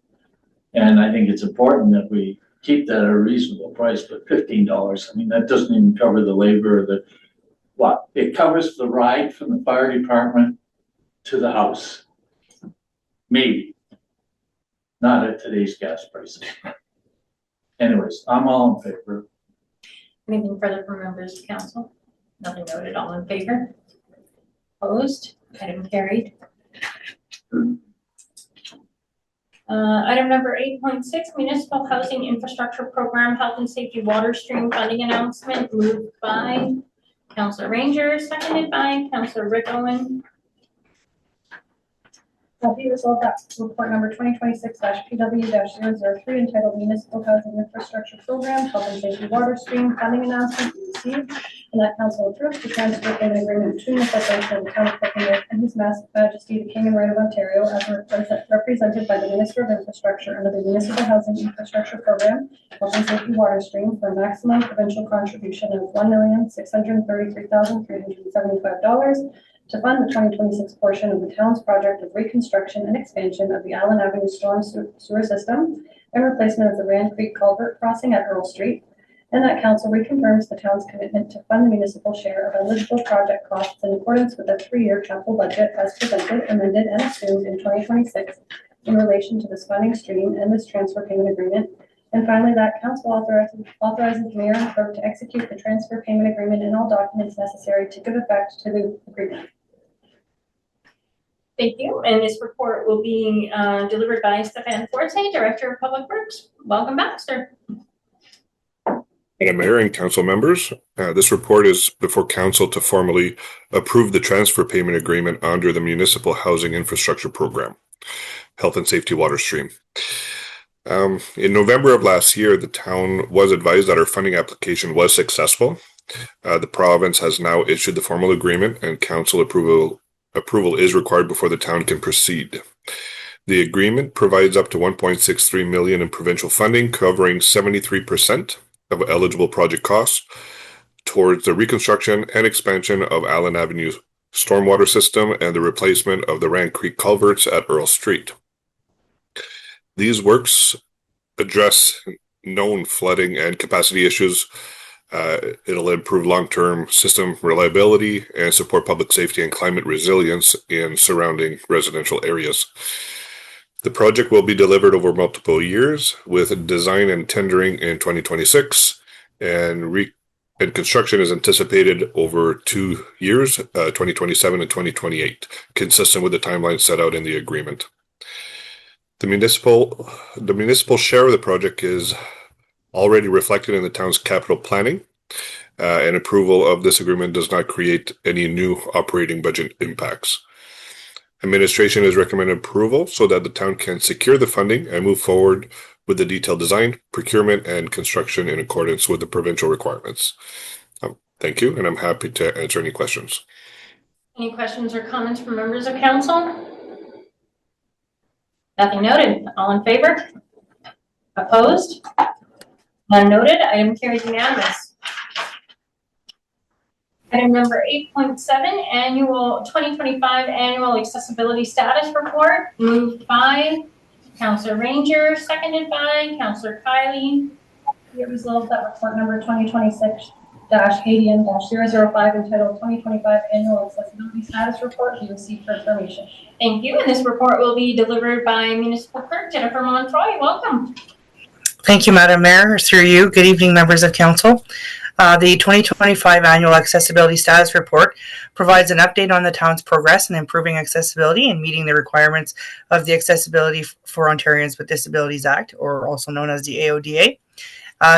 And I think it's important that we keep that at a reasonable price, but $15, I mean, that doesn't even cover the labor or it covers the ride from the fire department to the house. Maybe. Not at today's gas prices. Anyways, I'm all in favor. Anything further from members of council? Nothing noted, all in favor? Opposed? Item carried. Item number 8.6, Municipal Housing Infrastructure Program Health and Safety Water Stream Funding Announcement, moved by Councillor Ranger, seconded by Councillor Rick Owen. Be resolved that report number 2026-PW-003 entitled Municipal Housing Infrastructure Program Health and Safety Water Stream Funding Announcement be received, and that council approves the transfer payment agreement between the corporation of the town of Kirkland Lake and His Majesty the King and Right of Ontario as represented by the Minister of Infrastructure under the Municipal Housing Infrastructure Program Health and Safety Water Stream for a maximum provincial contribution of $1,633,375 to fund the 2026 portion of the town's project of reconstruction and expansion of the Allen Avenue Storm Sewer System and replacement of the Rand Creek Culvert Crossing at Earl Street, and that council reconfirms the town's commitment to fund the municipal share of eligible project costs in accordance with the 3-year capital budget as presented, amended, and assumed in 2026 in relation to this funding stream and this transfer payment agreement, And finally, that council authorizes the mayor and clerk to execute the transfer payment agreement and all documents necessary to give effect to the agreement. Thank you. And this report will be delivered by Stefan Forte, Director of Public Works. Welcome back, sir. Madam Mayor and council members, this report is before council to formally approve the transfer payment agreement under the Municipal Housing Infrastructure Program, Health and Safety Water Stream. In November of last year, the town was advised that our funding application was successful. The province has now issued the formal agreement, and council approval is required before the town can proceed. The agreement provides up to 1.63 million in provincial funding, covering 73% of eligible project costs towards the reconstruction and expansion of Allen Avenue stormwater system and the replacement of the Rand Creek culverts at Earl Street. These works address known flooding and capacity issues. It'll improve long-term system reliability and support public safety and climate resilience in surrounding residential areas. The project will be delivered over multiple years, with design and tendering in 2026, and construction is anticipated over 2 years, 2027 and 2028, consistent with the timeline set out in the agreement. The municipal share of the project is already reflected in the town's capital planning, and approval of this agreement does not create any new operating budget impacts. Administration has recommended approval so that the town can secure the funding and move forward with the detailed design, procurement, and construction in accordance with the provincial requirements. Thank you, and I'm happy to answer any questions. Any questions or comments from members of council? Nothing noted. All in favor? Opposed? None noted. Item carried unanimous. Item number 8.7, annual 2025 annual accessibility status report, moved by Councillor Ranger, seconded by Councillor Kylie. Be it resolved that report number 2026-ADM-005 entitled 2025 Annual Accessibility Status Report be received for information. Thank you. And this report will be delivered by Municipal Clerk Jennifer Montroy. Welcome. Thank you, Madam Mayor. Through you, good evening, members of council. The 2025 Annual Accessibility Status Report provides an update on the town's progress in improving accessibility and meeting the requirements of the Accessibility for Ontarians with Disabilities Act, or also known as the AODA.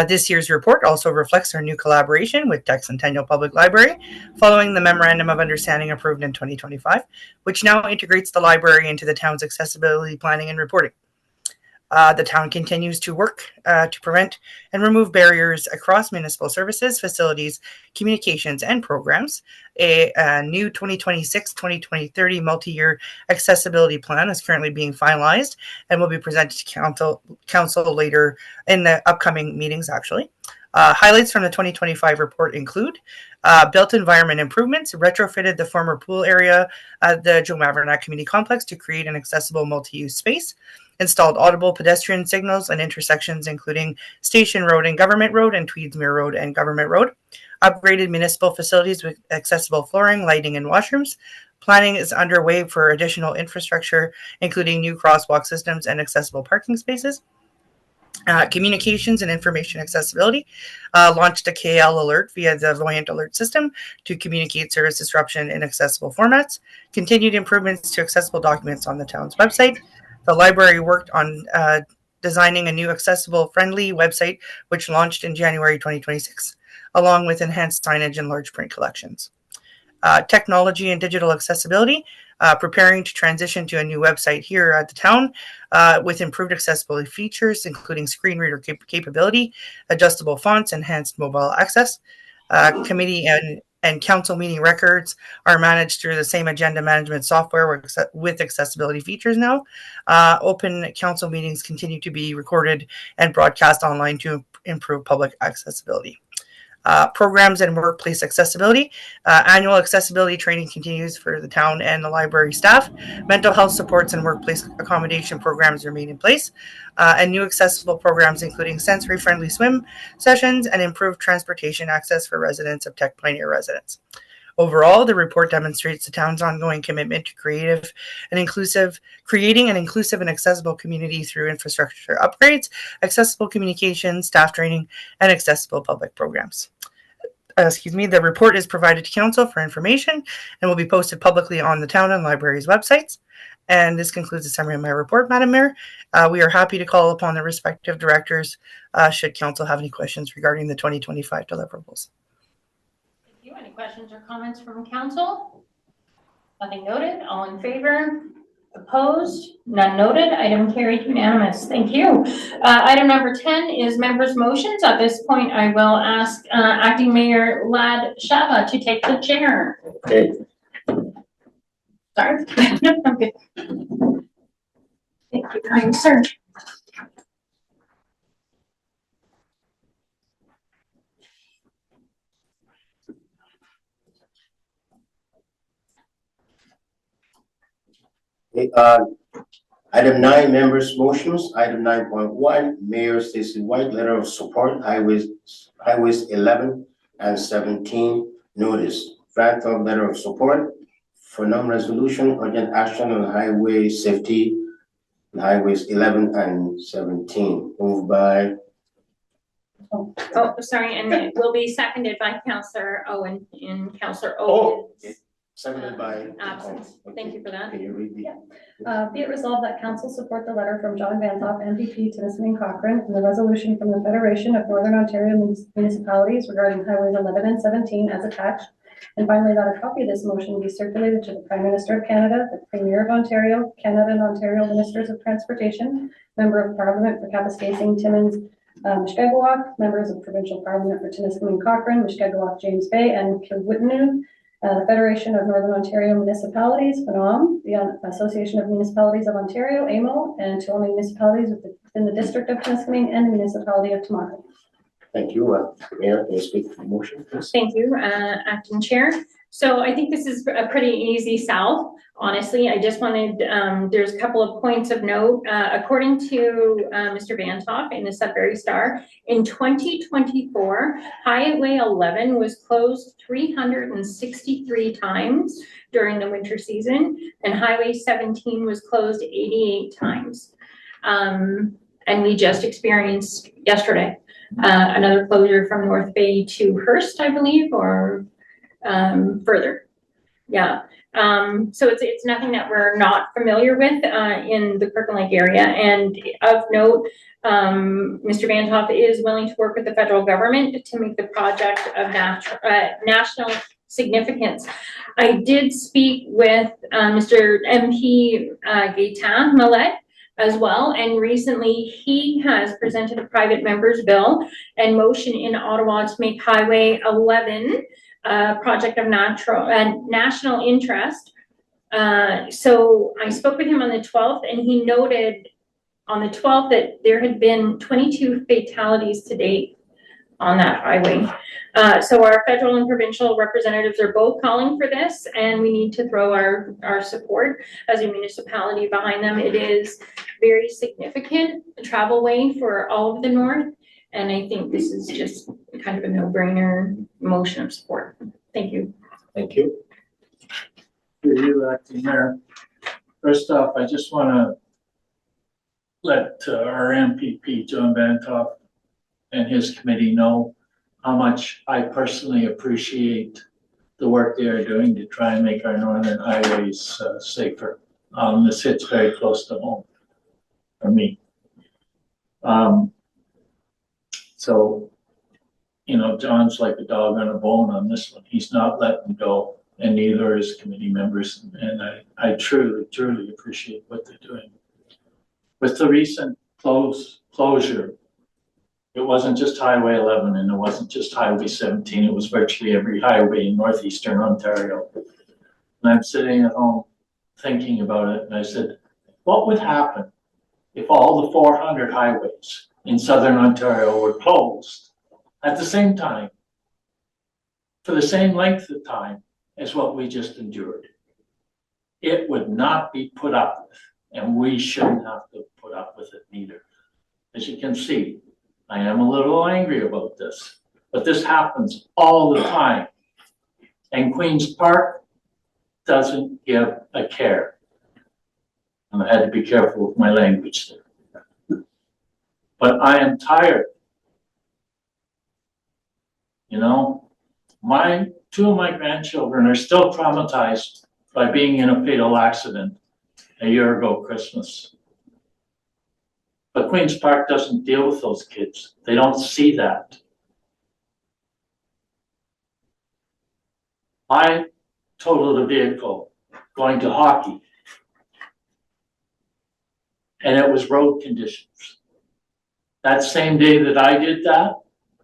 This year's report also reflects our new collaboration with Tech Centennial Public Library, following the Memorandum of Understanding approved in 2025, which now integrates the library into the town's accessibility planning and reporting. The town continues to work to prevent and remove barriers across municipal services, facilities, communications, and programs. A new 2026-2030 multi-year accessibility plan is currently being finalized and will be presented to council later in the upcoming meetings, actually. Highlights from the 2025 report include built environment improvements, retrofitted the former pool area at the Joe Mavernack Community Complex to create an accessible multi-use space, installed audible pedestrian signals and intersections including Station Road and Government Road and Tweedsmuir Road and Government Road, upgraded municipal facilities with accessible flooring, lighting, and washrooms. Planning is underway for additional infrastructure, including new crosswalk systems and accessible parking spaces. Communications and information accessibility, launched a KL alert via the Voyant alert system to communicate service disruption in accessible formats. Continued improvements to accessible documents on the town's website. The library worked on designing a new accessible friendly website, which launched in January 2026, along with enhanced signage and large print collections. Technology and digital accessibility, preparing to transition to a new website here at the town with improved accessibility features, including screen reader capability, adjustable fonts, enhanced mobile access. Committee and council meeting records are managed through the same agenda management software with accessibility features now. Open council meetings continue to be recorded and broadcast online to improve public accessibility. Programs and workplace accessibility. Annual accessibility training continues for the town and the library staff. Mental health supports and workplace accommodation programs remain in place. And new accessible programs including sensory-friendly swim sessions and improved transportation access for residents of Tech Pioneer residents. Overall, the report demonstrates the town's ongoing commitment to creating an inclusive and accessible community through infrastructure upgrades, accessible communications, staff training, and accessible public programs. The report is provided to council for information and will be posted publicly on the town and library's websites. And this concludes the summary of my report, Madam Mayor. We are happy to call upon the respective directors should council have any questions regarding the 2025 deliverables. Thank you. Any questions or comments from council? Nothing noted. All in favor? Opposed? None noted. Item carried unanimous. Thank you. Item number 10 is members' motions. At this point, I will ask Acting Mayor Lad Shava to take the chair. Okay. Sorry. I'm good. Thank you, kind sir. Okay, item 9, members' motions. Item 9.1, Mayor Stacy White, letter of support, highways 11 and 17 notice. Frank letter of support for non-resolution, urgent action on highway safety, highways 11 and 17. Moved by, Oh, sorry, and it will be seconded by Councillor Owen and Councillor Oh. Owen. seconded by. Absence. Thank you for that. Can you read the? Be it resolved that council support the letter from John Vantoff, MVP, Tiniskaming Cochrane, and the resolution from the Federation of Northern Ontario Municipalities regarding highways 11 and 17 as attached. And finally, that a copy of this motion be circulated to the Prime Minister of Canada, the Premier of Ontario, Canada and Ontario Ministers of Transportation, Member of Parliament for Kapuskasing, Timmins, Mushkegowuk, members of Provincial Parliament for Tiniskaming Cochrane, Mushkegowuk, James Bay, and Kiwitinu, the Federation of Northern Ontario Municipalities, FNOM, the Association of Municipalities of Ontario, AMO, and to all municipalities within the District of Tiniskaming and the Municipality of Tamaki. Thank you. Mayor, can you speak to the motion, please? Thank you, Acting Chair. So I think this is a pretty easy sell. Honestly, I just wanted, there's a couple of points of note. According to Mr. Vantoff in the Sudbury Star, in 2024, Highway 11 was closed 363 times during the winter season, and Highway 17 was closed 88 times. And we just experienced yesterday another closure from North Bay to Hearst, I believe, or further. Yeah. So it's nothing that we're not familiar with in the Kirkland Lake area. And of note, Mr. Vantoff is willing to work with the federal government to make the project of national significance. I did speak with Mr. MP Gaetan Millet as well, and recently he has presented a private member's bill and motion in Ottawa to make Highway 11 project of national interest. So I spoke with him on the 12th, and he noted on the 12th that there had been 22 fatalities to date on that highway. So our federal and provincial representatives are both calling for this, and we need to throw our support as a municipality behind them. It is very significant travel way for all of the north. And I think this is just kind of a no-brainer motion of support. Thank you. Thank you. To you, Acting Mayor. First off, I just want to let our MPP, John Vantoff, and his committee know how much I personally appreciate the work they are doing to try and make our northern highways safer. This hits very close to home for me. So, you know, John's like a dog on a bone on this one. He's not letting go, and neither is committee members. And I truly, truly appreciate what they're doing. With the recent closure, it wasn't just Highway 11 and it wasn't just Highway 17. It was virtually every highway in northeastern Ontario. And I'm sitting at home thinking about it, and I said, what would happen if all the 400 highways in southern Ontario were closed at the same time for the same length of time as what we just endured? It would not be put up with, and we shouldn't have to put up with it neither. As you can see, I am a little angry about this, but this happens all the time. And Queens Park doesn't give a care. And I had to be careful with my language there. But I am tired. You know, two of my grandchildren are still traumatized by being in a fatal accident a year ago Christmas. But Queens Park doesn't deal with those kids. They don't see that. I totaled a vehicle going to hockey. And it was road conditions. That same day that I did that,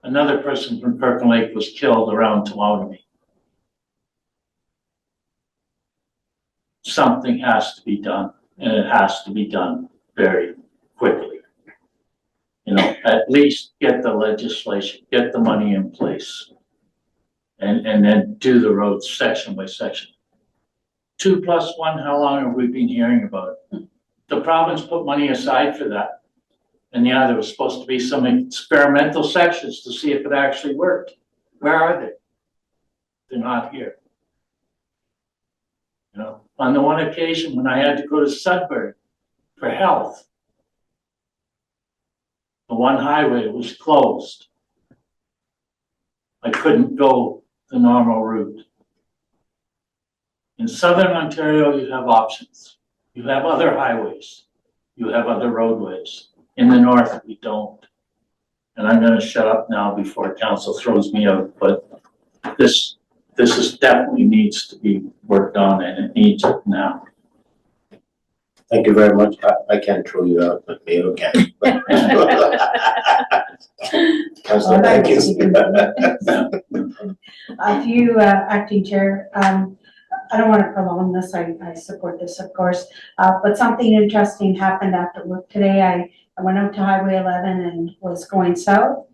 another person from Kirkland Lake was killed around Tuolumne. Something has to be done, and it has to be done very quickly. You know, at least get the legislation, get the money in place, and then do the roads section by section. 2+1, how long have we been hearing about it? The province put money aside for that. And yeah, there was supposed to be some experimental sections to see if it actually worked. Where are they? They're not here. You know, on the one occasion when I had to go to Sudbury for health, the one highway was closed. I couldn't go the normal route. In Southern Ontario, you have options. You have other highways. You have other roadways. In the north, we don't. And I'm gonna shut up now before council throws me out, but this is definitely needs to be worked on, and it needs it now. Thank you very much. I can't throw you out, but Mayor can. Councilor, thank you. Acting Chair, I don't want to prolong this. I support this, of course. But something interesting happened after work today. I went out to Highway 11 and was going south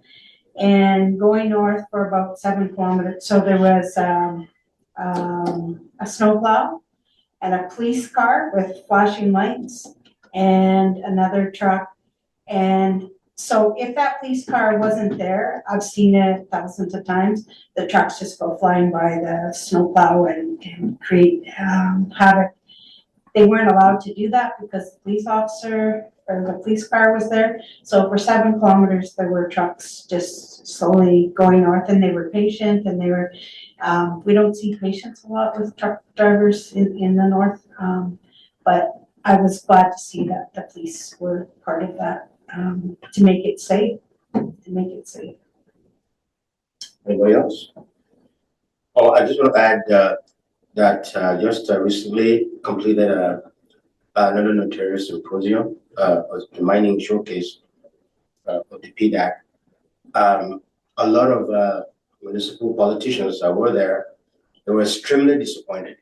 and going north for about 7 kilometers. So there was a snowplow and a police car with flashing lights and another truck. And so if that police car wasn't there, I've seen it thousands of times, the trucks just go flying by the snowplow and create havoc. They weren't allowed to do that because the police officer or the police car was there. So for 7 kilometers, there were trucks just slowly going north, and they were patient, and they were, we don't see patience a lot with truck drivers in the north. But I was glad to see that the police were part of that, to make it safe, Anybody else? Oh, I just want to add that just recently completed another Ontario symposium, the mining showcase of the PDAC. A lot of municipal politicians that were there, they were extremely disappointed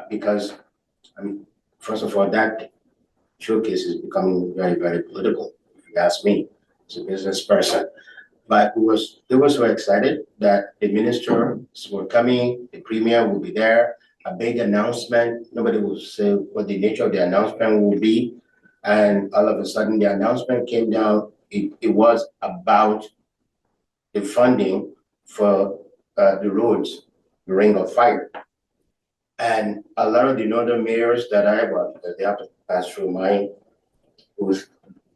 because, I mean, first of all, that showcase is becoming very, very political, if you ask me, as a business person. But they were so excited that the ministers were coming, the premier will be there, a big announcement. Nobody will say what the nature of the announcement will be. And all of a sudden the announcement came down. It was about the funding for the roads, the Ring of Fire. And a lot of the northern mayors that I was, because they have to pass through mine,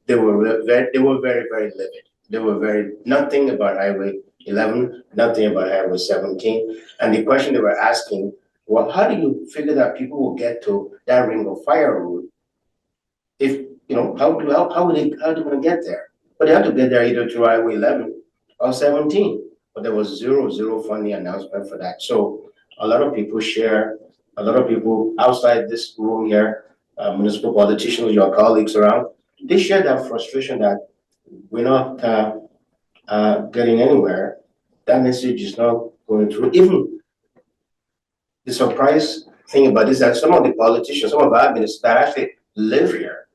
they were very, very livid. They were nothing about Highway 11, nothing about Highway 17. And the question they were asking, well, how do you figure that people will get to that Ring of Fire road? If, you know, how do they get there? But they have to get there either through Highway 11 or 17. But there was zero funding announcement for that. So a lot of people outside this room here, municipal politicians, your colleagues around, they share that frustration that we're not getting anywhere. That message is not going through. Even the surprise thing about this is that some of the politicians, some of our ministers that actually live here,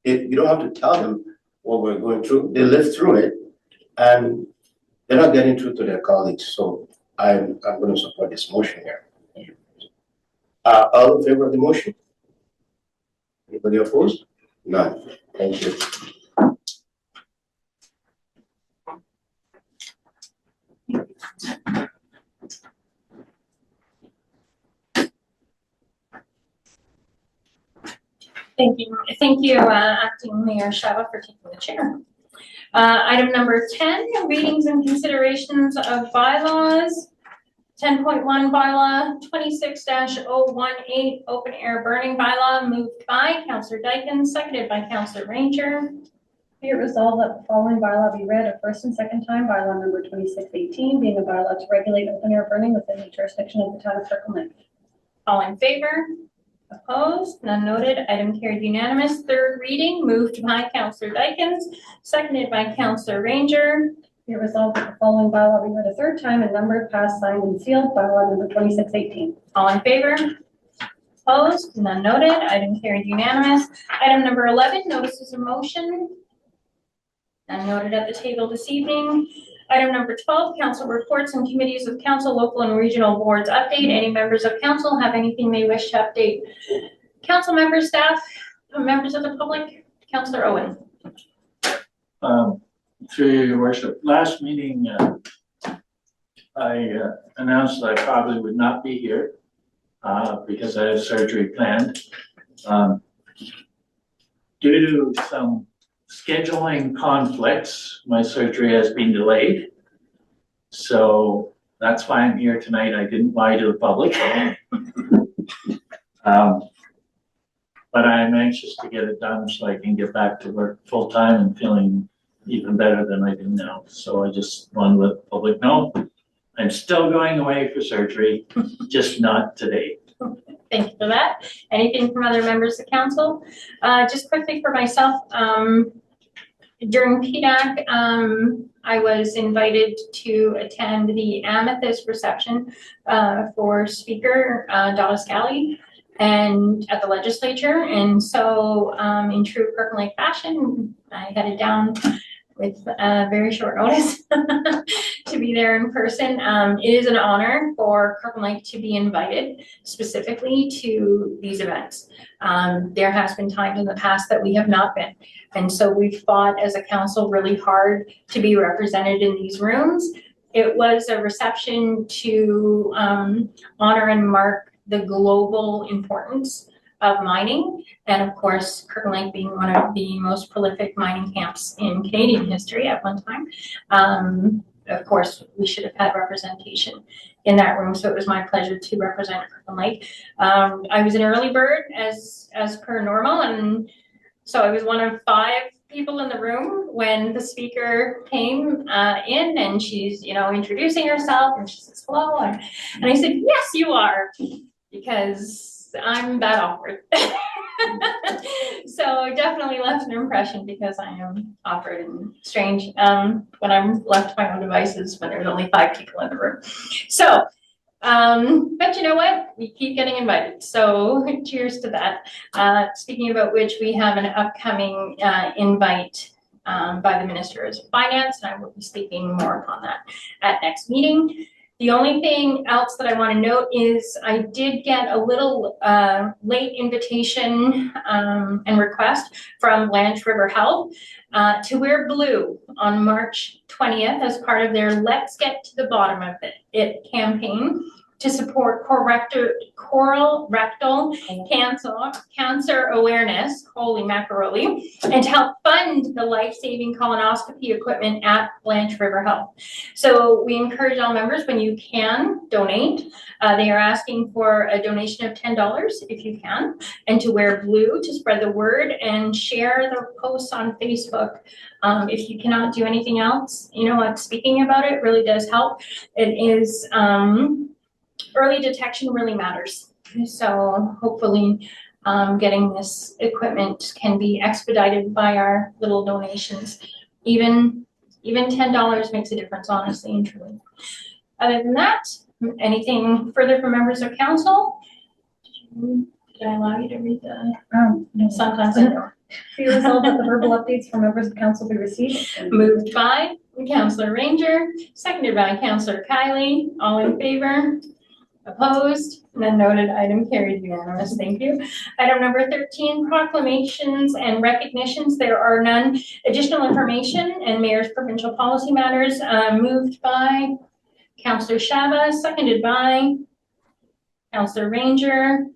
you don't have to tell them what we're going through. They live through it, and they're not getting through to their colleagues. So I'm going to support this motion here. All in favor of the motion? Anybody opposed? None. Thank you. Thank you, Acting Mayor Shava, for taking the chair. Item number 10, readings and considerations of bylaws. 10.1 bylaw, 26-018 open air burning bylaw, moved by Councillor Dykens, seconded by Councillor Ranger. Be it resolved that the following bylaw be read a first and second time, bylaw number 2618, being a bylaw to regulate open air burning within the jurisdiction of the town of Kirkland Lake. All in favor? Opposed? None noted. Item carried unanimous. Third reading, moved by Councillor Dykens, seconded by Councillor Ranger. Be it resolved that the following bylaw be read a third time and numbered, passed, signed, and sealed, bylaw number 2618. All in favor? Opposed? None noted. Item carried unanimous. Item number 11, notices of motion. None noted at the table this evening. Item number 12, council reports and committees of council, local and regional boards update. Any members of council have anything they wish to update? Council members, staff, members of the public? Councillor Owen. Through your worship, last meeting, I announced that I probably would not be here because I have surgery planned. Due to some scheduling conflicts, my surgery has been delayed. So that's why I'm here tonight. I didn't lie to the public. But I'm anxious to get it done so I can get back to work full time and feeling even better than I do now. So I just want to let the public know I'm still going away for surgery, just not today. Thank you for that. Anything from other members of council? Just quickly for myself, during PDAC, I was invited to attend the Amethyst reception for Speaker Donna Scally and at the legislature. And so in true Kirkland Lake fashion, I headed down with very short notice to be there in person. It is an honor for Kirkland Lake to be invited specifically to these events. There has been times in the past that we have not been. And so we've fought as a council really hard to be represented in these rooms. It was a reception to honor and mark the global importance of mining, and of course, Kirkland Lake being one of the most prolific mining camps in Canadian history at one time. Of course, we should have had representation in that room, so it was my pleasure to represent Kirkland Lake. I was an early bird as per normal, and so I was one of 5 people in the room when the speaker came in, and she's, introducing herself, and she says, hello, and I said, yes, you are, because I'm that awkward. So it definitely left an impression because I am awkward and strange when I'm left to my own devices when there's only 5 people in the room. So, but you know what? We keep getting invited. So cheers to that. Speaking about which, we have an upcoming invite by the Minister of Finance, and I will be speaking more upon that at next meeting. The only thing else that I want to note is I did get a little late invitation and request from Blanche River Health to wear blue on March 20th as part of their Let's Get to the Bottom of It campaign to support colorectal cancer awareness, holy macaroni, and to help fund the life-saving colonoscopy equipment at Blanche River Health. So we encourage all members, when you can, donate. They are asking for a donation of $10 if you can, and to wear blue to spread the word and share the posts on Facebook. If you cannot do anything else, speaking about it really does help. It is, early detection really matters. So hopefully getting this equipment can be expedited by our little donations. Even $10 makes a difference, honestly and truly. Other than that, anything further from members of council? Did I allow you to read the? No. Sometimes I don't. Be resolved that the verbal updates from members of council be received. Moved by Councillor Ranger, seconded by Councillor Kylie. All in favor? Opposed? None noted. Item carried unanimous. Thank you. Item number 13, proclamations and recognitions. There are none. Additional information and mayor's provincial policy matters. Moved by Councillor Shava, seconded by Councillor Ranger.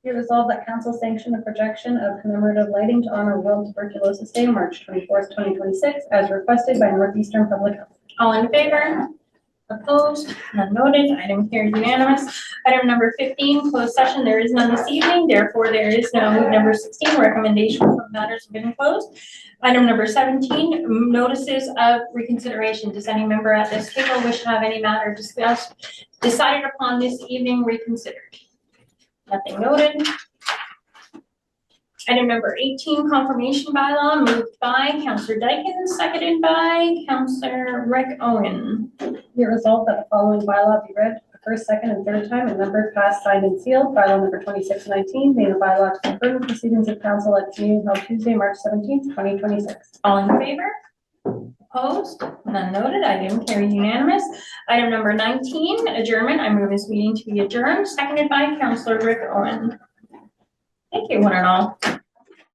Be it resolved that council sanction the projection of commemorative lighting to honor World Tuberculosis Day, March 24th, 2026, as requested by Northeastern Public Health. All in favor? Opposed? None noted. Item carried unanimous. Item number 15, closed session. There is none this evening. Therefore, there is no number 16, recommendation for matters have been closed. Item number 17, notices of reconsideration. Does any member at this table wish to have any matter discussed, decided upon this evening, reconsidered? Nothing noted. Item number 18, confirmation bylaw, moved by Councillor Dykens, seconded by Councillor Rick Owen. Be it resolved that the following bylaw be read the first, second, and third time and numbered, passed, signed, and sealed. Bylaw number 2619, being a bylaw to confirm the proceedings of council at meeting held Tuesday, March 17th, 2026. All in favor? Opposed? None noted. Item carried unanimous. Item number 19, adjournment. I move this meeting to be adjourned, seconded by Councillor Rick Owen. Thank you, one and all.